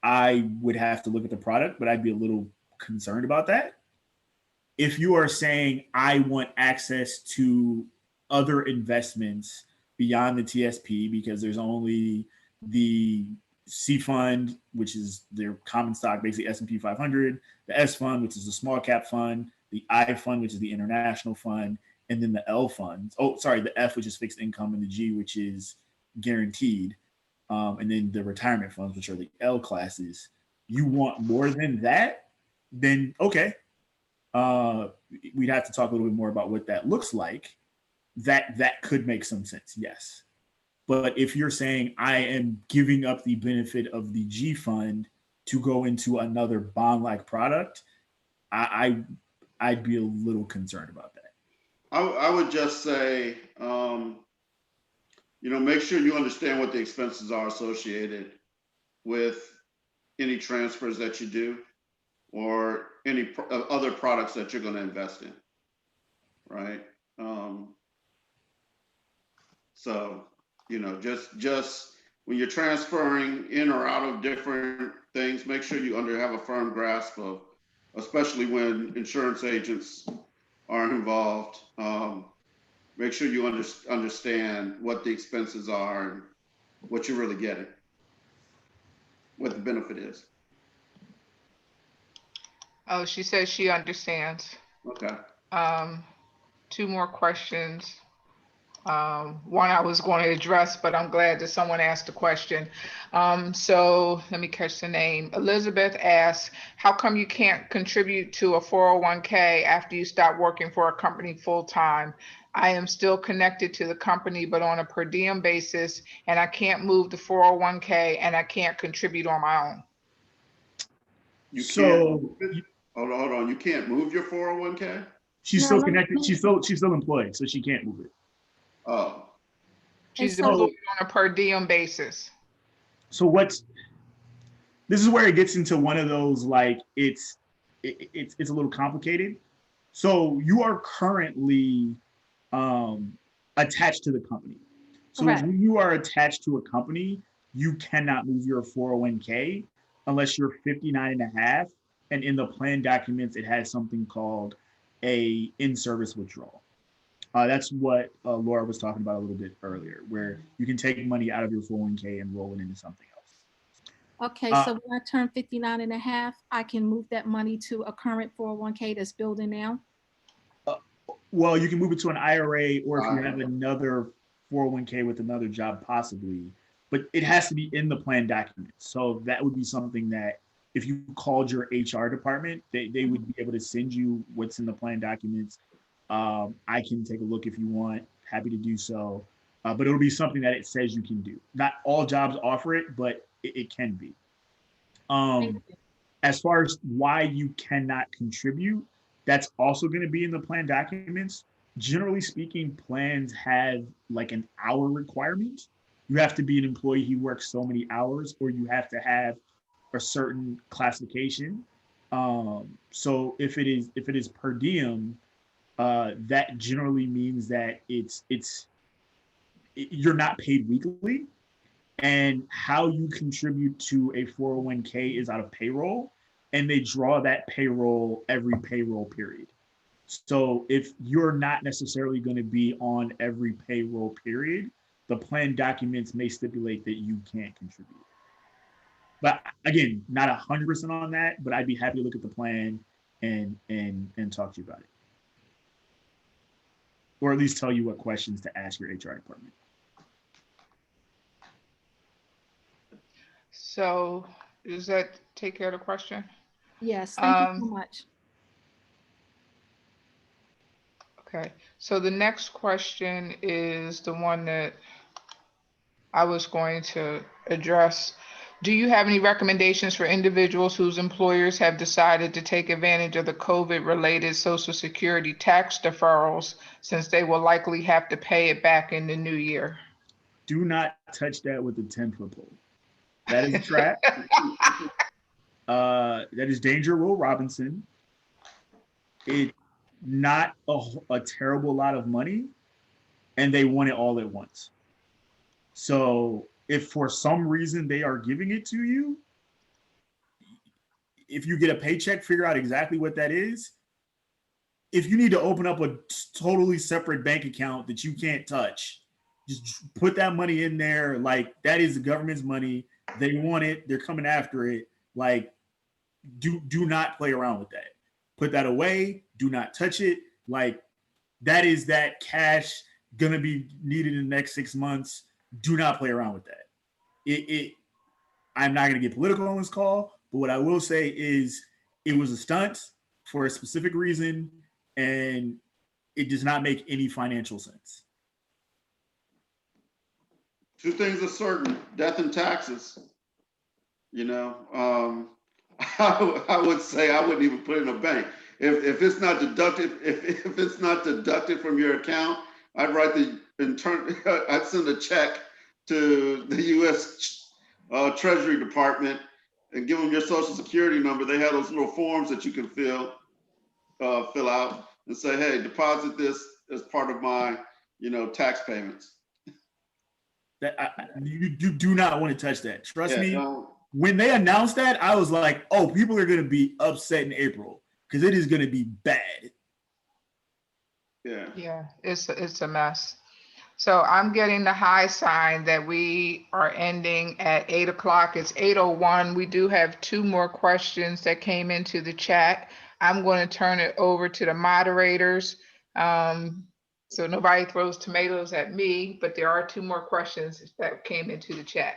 Speaker 2: I would have to look at the product, but I'd be a little concerned about that. If you are saying, I want access to other investments beyond the TSP because there's only the C fund, which is their common stock, basically S&P 500, the S fund, which is the small cap fund, the I fund, which is the international fund, and then the L fund. Oh, sorry, the F, which is fixed income, and the G, which is guaranteed. And then the retirement funds, which are the L classes. You want more than that, then okay. We'd have to talk a little bit more about what that looks like. That could make some sense, yes. But if you're saying I am giving up the benefit of the G fund to go into another bond-like product, I'd be a little concerned about that.
Speaker 6: I would just say, make sure you understand what the expenses are associated with any transfers that you do or any other products that you're going to invest in, right? So, just when you're transferring in or out of different things, make sure you have a firm grasp of, especially when insurance agents are involved. Make sure you understand what the expenses are and what you're really getting, what the benefit is.
Speaker 7: Oh, she says she understands.
Speaker 6: Okay.
Speaker 7: Two more questions. One I was going to address, but I'm glad that someone asked a question. So let me catch the name. Elizabeth asks, how come you can't contribute to a 401k after you stop working for a company full-time? I am still connected to the company, but on a per diem basis, and I can't move the 401k and I can't contribute on my own.
Speaker 6: Hold on. You can't move your 401k?
Speaker 2: She's still connected. She's still employed, so she can't move it.
Speaker 6: Oh.
Speaker 7: She's employed on a per diem basis.
Speaker 2: So this is where it gets into one of those, like, it's a little complicated. So you are currently attached to the company. So when you are attached to a company, you cannot move your 401k unless you're 59 and a half. And in the plan documents, it has something called a in-service withdrawal. That's what Laura was talking about a little bit earlier, where you can take money out of your 401k and roll it into something else.
Speaker 10: Okay, so when I turn 59 and a half, I can move that money to a current 401k that's building now?
Speaker 2: Well, you can move it to an IRA, or if you have another 401k with another job, possibly, but it has to be in the plan documents. So that would be something that if you called your HR department, they would be able to send you what's in the plan documents. I can take a look if you want, happy to do so. But it'll be something that it says you can do. Not all jobs offer it, but it can be. As far as why you cannot contribute, that's also going to be in the plan documents. generally speaking, plans have like an hour requirement. You have to be an employee who works so many hours, or you have to have a certain classification. So if it is per diem, that generally means that you're not paid weekly, and how you contribute to a 401k is out of payroll, and they draw that payroll every payroll period. So if you're not necessarily going to be on every payroll period, the plan documents may stipulate that you can't contribute. But again, not 100% on that, but I'd be happy to look at the plan and talk to you about it. Or at least tell you what questions to ask your HR department.
Speaker 7: So does that take care of the question?
Speaker 10: Yes, thank you so
Speaker 7: Um,
Speaker 10: much.
Speaker 7: Okay, so the next question is the one that I was going to address. Do you have any recommendations for individuals whose employers have decided to take advantage of the COVID-related Social Security tax deferrals, since they will likely have to pay it back in the new year?
Speaker 2: Do not touch that with a 10-foot pole. That is a trap. That is Danger Will Robinson. It's not a terrible lot of money, and they want it all at once. So if for some reason they are giving it to you, if you get a paycheck, figure out exactly what that is. If you need to open up a totally separate bank account that you can't touch, just put that money in there. Like, that is the government's money. They want it. They're coming after it. Like, do not play around with that. Put that away. Do not touch it. Like, that is that cash gonna be needed in the next 6 months. Do not play around with that. I'm not gonna get political on this call, but what I will say is it was a stunt for a specific reason, and it does not make any financial sense.
Speaker 6: Two things are certain: death and taxes. You know, I would say I wouldn't even put it in a bank. If it's not deducted, if it's not deducted from your account, I'd write I'd send a check to the U.S. Treasury Department and give them your Social Security number. They have those little forms that you can fill out and say, hey, deposit this as part of my, tax payments.
Speaker 2: You do not want to touch that. Trust me.
Speaker 6: Don't.
Speaker 2: When they announced that, I was like, oh, people are going to be upset in April because it is going to be bad.
Speaker 7: Yeah, it's a mess. So I'm getting the high sign that we are ending at 8 o'clock. It's 8:01. We do have 2 more questions that came into the chat. I'm going to turn it over to the moderators. So nobody throws tomatoes at me, but there are 2 more questions that came into the chat.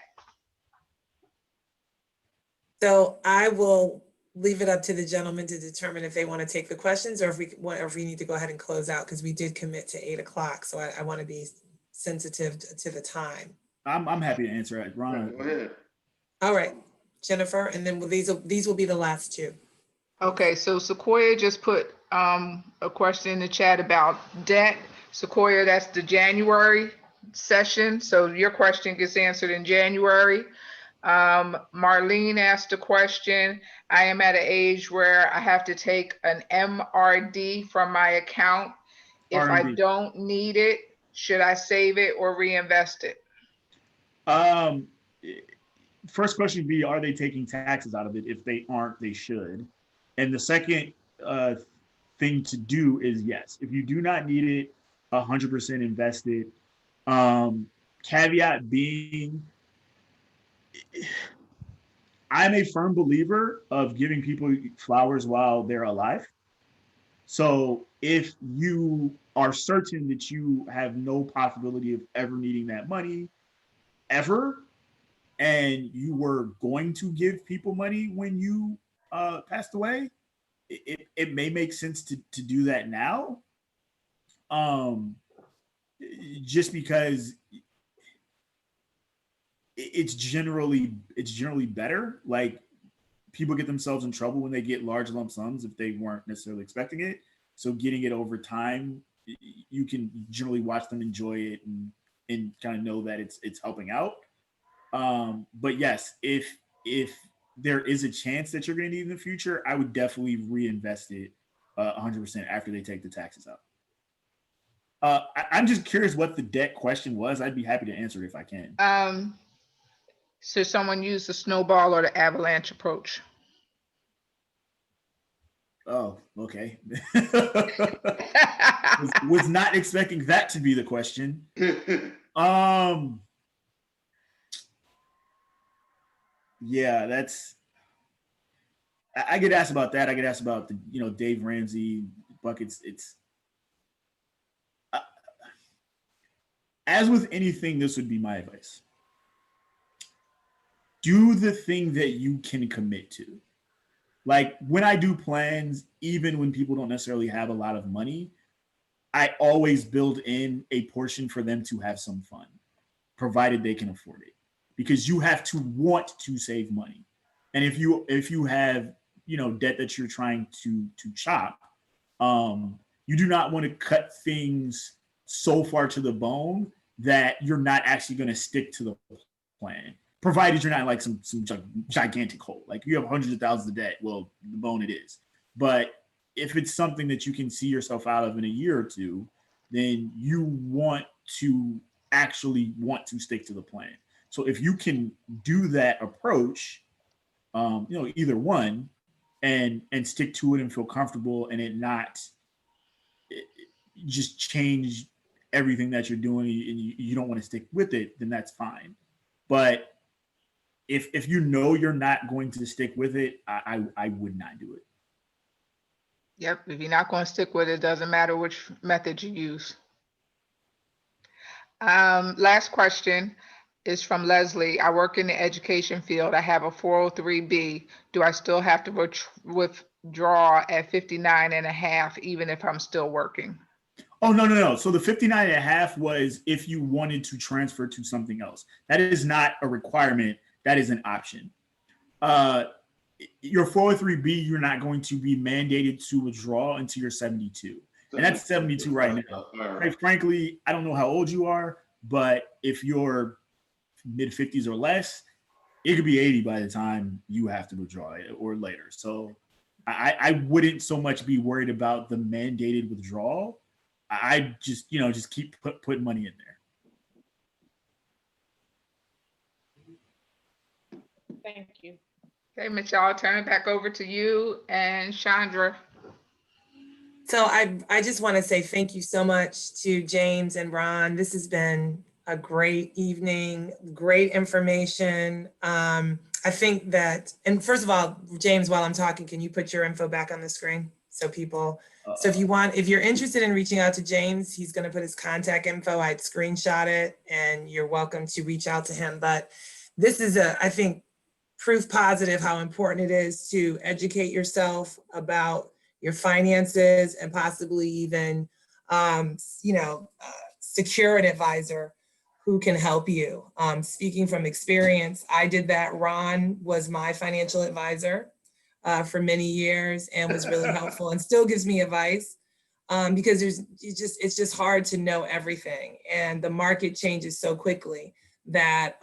Speaker 4: So I will leave it up to the gentleman to determine if they want to take the questions or if we need to go ahead and close out, because we did commit to 8 o'clock. So I want to be sensitive to the time.
Speaker 2: I'm happy to answer it. Ron.
Speaker 6: Go ahead.
Speaker 4: All right, Jennifer, and then these will be the last 2.
Speaker 7: Okay, so Sequoia just put a question in the chat about debt. Sequoia, that's the January session. So your question gets answered in January. Marlene asked a question. I am at an age where I have to take an MRD from my account. If I don't need it, should I save it or reinvest it?
Speaker 2: First question would be, are they taking taxes out of it? If they aren't, they should. And the second thing to do is, yes, if you do not need it, 100% invest it. Caveat being, I'm a firm believer of giving people flowers while they're alive. So if you are certain that you have no possibility of ever needing that money, ever, and you were going to give people money when you passed away, it may make sense to do that now. Just because it's generally better. Like, people get themselves in trouble when they get large lump sums if they weren't necessarily expecting it. So getting it over time you can generally watch them enjoy it and kind of know that it's helping out. But yes, if there is a chance that you're going to need in the future, I would definitely reinvest it 100% after they take the taxes out. I'm just curious what the debt question was. I'd be happy to answer it if I can.
Speaker 7: So someone use the snowball or the avalanche approach?
Speaker 2: Oh, okay. was not expecting that to be the question. Yeah, that's. I get asked about that. I get asked about the Dave Ramsey buckets. It's as with anything, this would be my advice. Do the thing that you can commit to. Like when I do plans, even when people don't necessarily have a lot of money, I always build in a portion for them to have some fun, provided they can afford it. Because you have to want to save money. And if you have, debt that you're trying to chop, you do not want to cut things so far to the bone that you're not actually going to stick to the plan. Provided you're not like some gigantic hole. Like you have hundreds of thousands of debt, well, the bone it is. But if it's something that you can see yourself out of in a year or two, then you want to actually stick to the plan. So if you can do that approach, either one, and stick to it and feel comfortable and it not just change everything that you're doing and you don't want to stick with it, then that's fine. But if you're not going to stick with it, I would not do it.
Speaker 7: Yep, if you're not going to stick with it, doesn't matter which method you use. Last question is from Leslie. I work in the education field. I have a 403B. Do I still have to withdraw at 59 and a half, even if I'm still working?
Speaker 2: Oh, no. So the 59 and a half was if you wanted to transfer to something else. That is not a requirement. That is an option. Your 403B, you're not going to be mandated to withdraw until you're 72. And that's 72 right now. Quite frankly, I don't know how old you are, but if you're mid 50s or less, it could be 80 by the time you have to withdraw it or later. So I wouldn't so much be worried about the mandated withdrawal. I just keep putting money in there.
Speaker 1: Thank you.
Speaker 7: Okay, Michelle, I'll turn it back over to you and Chandra.
Speaker 4: So I just want to say thank you so much to James and Ron. This has been a great evening, great information. I think that, and first of all, James, while I'm talking, can you put your info back on the screen so people, so if you're interested in reaching out to James, he's going to put his contact info. I'd screenshot it and you're welcome to reach out to him. But this is I think, proof positive how important it is to educate yourself about your finances and possibly even, secure an advisor who can help you. Speaking from experience, I did that. Ron was my financial advisor for many years and was really helpful and still gives me advice because it's just hard to know everything. And the market changes so quickly that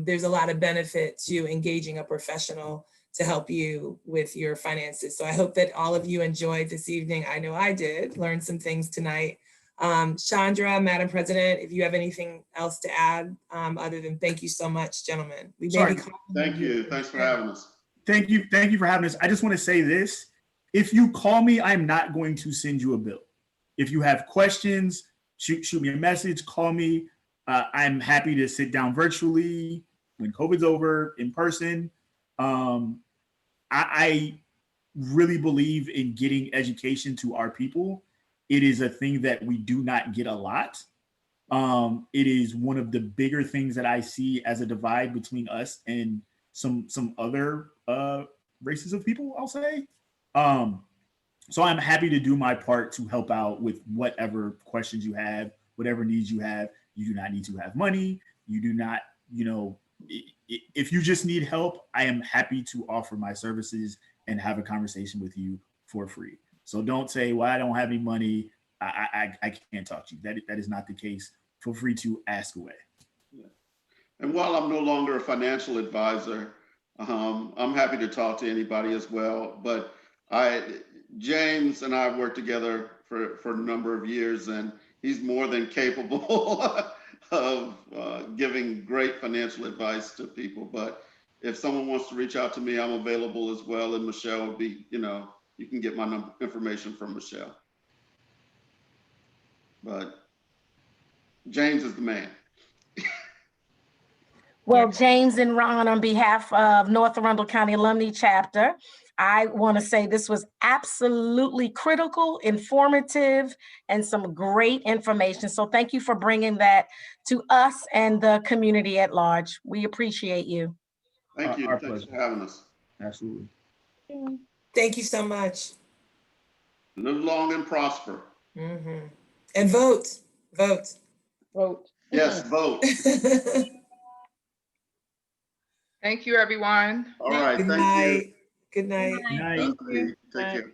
Speaker 4: there's a lot of benefit to engaging a professional to help you with your finances. So I hope that all of you enjoyed this evening. I know I did, learn some things tonight. Chandra, Madam President, if you have anything else to add, other than thank you so much, gentlemen.
Speaker 6: Thank you. Thanks for having us.
Speaker 2: Thank you for having us. I just want to say this. If you call me, I'm not going to send you a bill. If you have questions, shoot me a message, call me. I'm happy to sit down virtually when COVID's over, in person. I really believe in getting education to our people. It is a thing that we do not get a lot. It is one of the bigger things that I see as a divide between us and some other races of people, I'll say. So I'm happy to do my part to help out with whatever questions you have, whatever needs you have. You do not need to have money. You do not, if you just need help, I am happy to offer my services and have a conversation with you for free. So don't say, well, I don't have any money. I can't talk to you. That is not the case. Feel free to ask away.
Speaker 6: And while I'm no longer a financial advisor, I'm happy to talk to anybody as well. But James and I have worked together for a number of years, and he's more than capable of giving great financial advice to people. But if someone wants to reach out to me, I'm available as well. And Michelle will be, you can get my information from Michelle. But James is the man.
Speaker 11: Well, James and Ron, on behalf of North Arundel County Alumni Chapter, I want to say this was absolutely critical, informative, and some great information. So thank you for bringing that to us and the community at large. We appreciate you.
Speaker 6: Thank you.
Speaker 2: Our
Speaker 6: Thanks
Speaker 2: pleasure.
Speaker 6: for having us.
Speaker 2: Absolutely.
Speaker 4: Thank you so much.
Speaker 6: Live long and prosper.
Speaker 4: Mhm. And vote.
Speaker 1: Vote.
Speaker 6: Yes, vote.
Speaker 7: Thank you, everyone.
Speaker 6: All right.
Speaker 4: Good
Speaker 6: Thank you.
Speaker 4: night. Good night.
Speaker 2: Good night.
Speaker 6: Take care.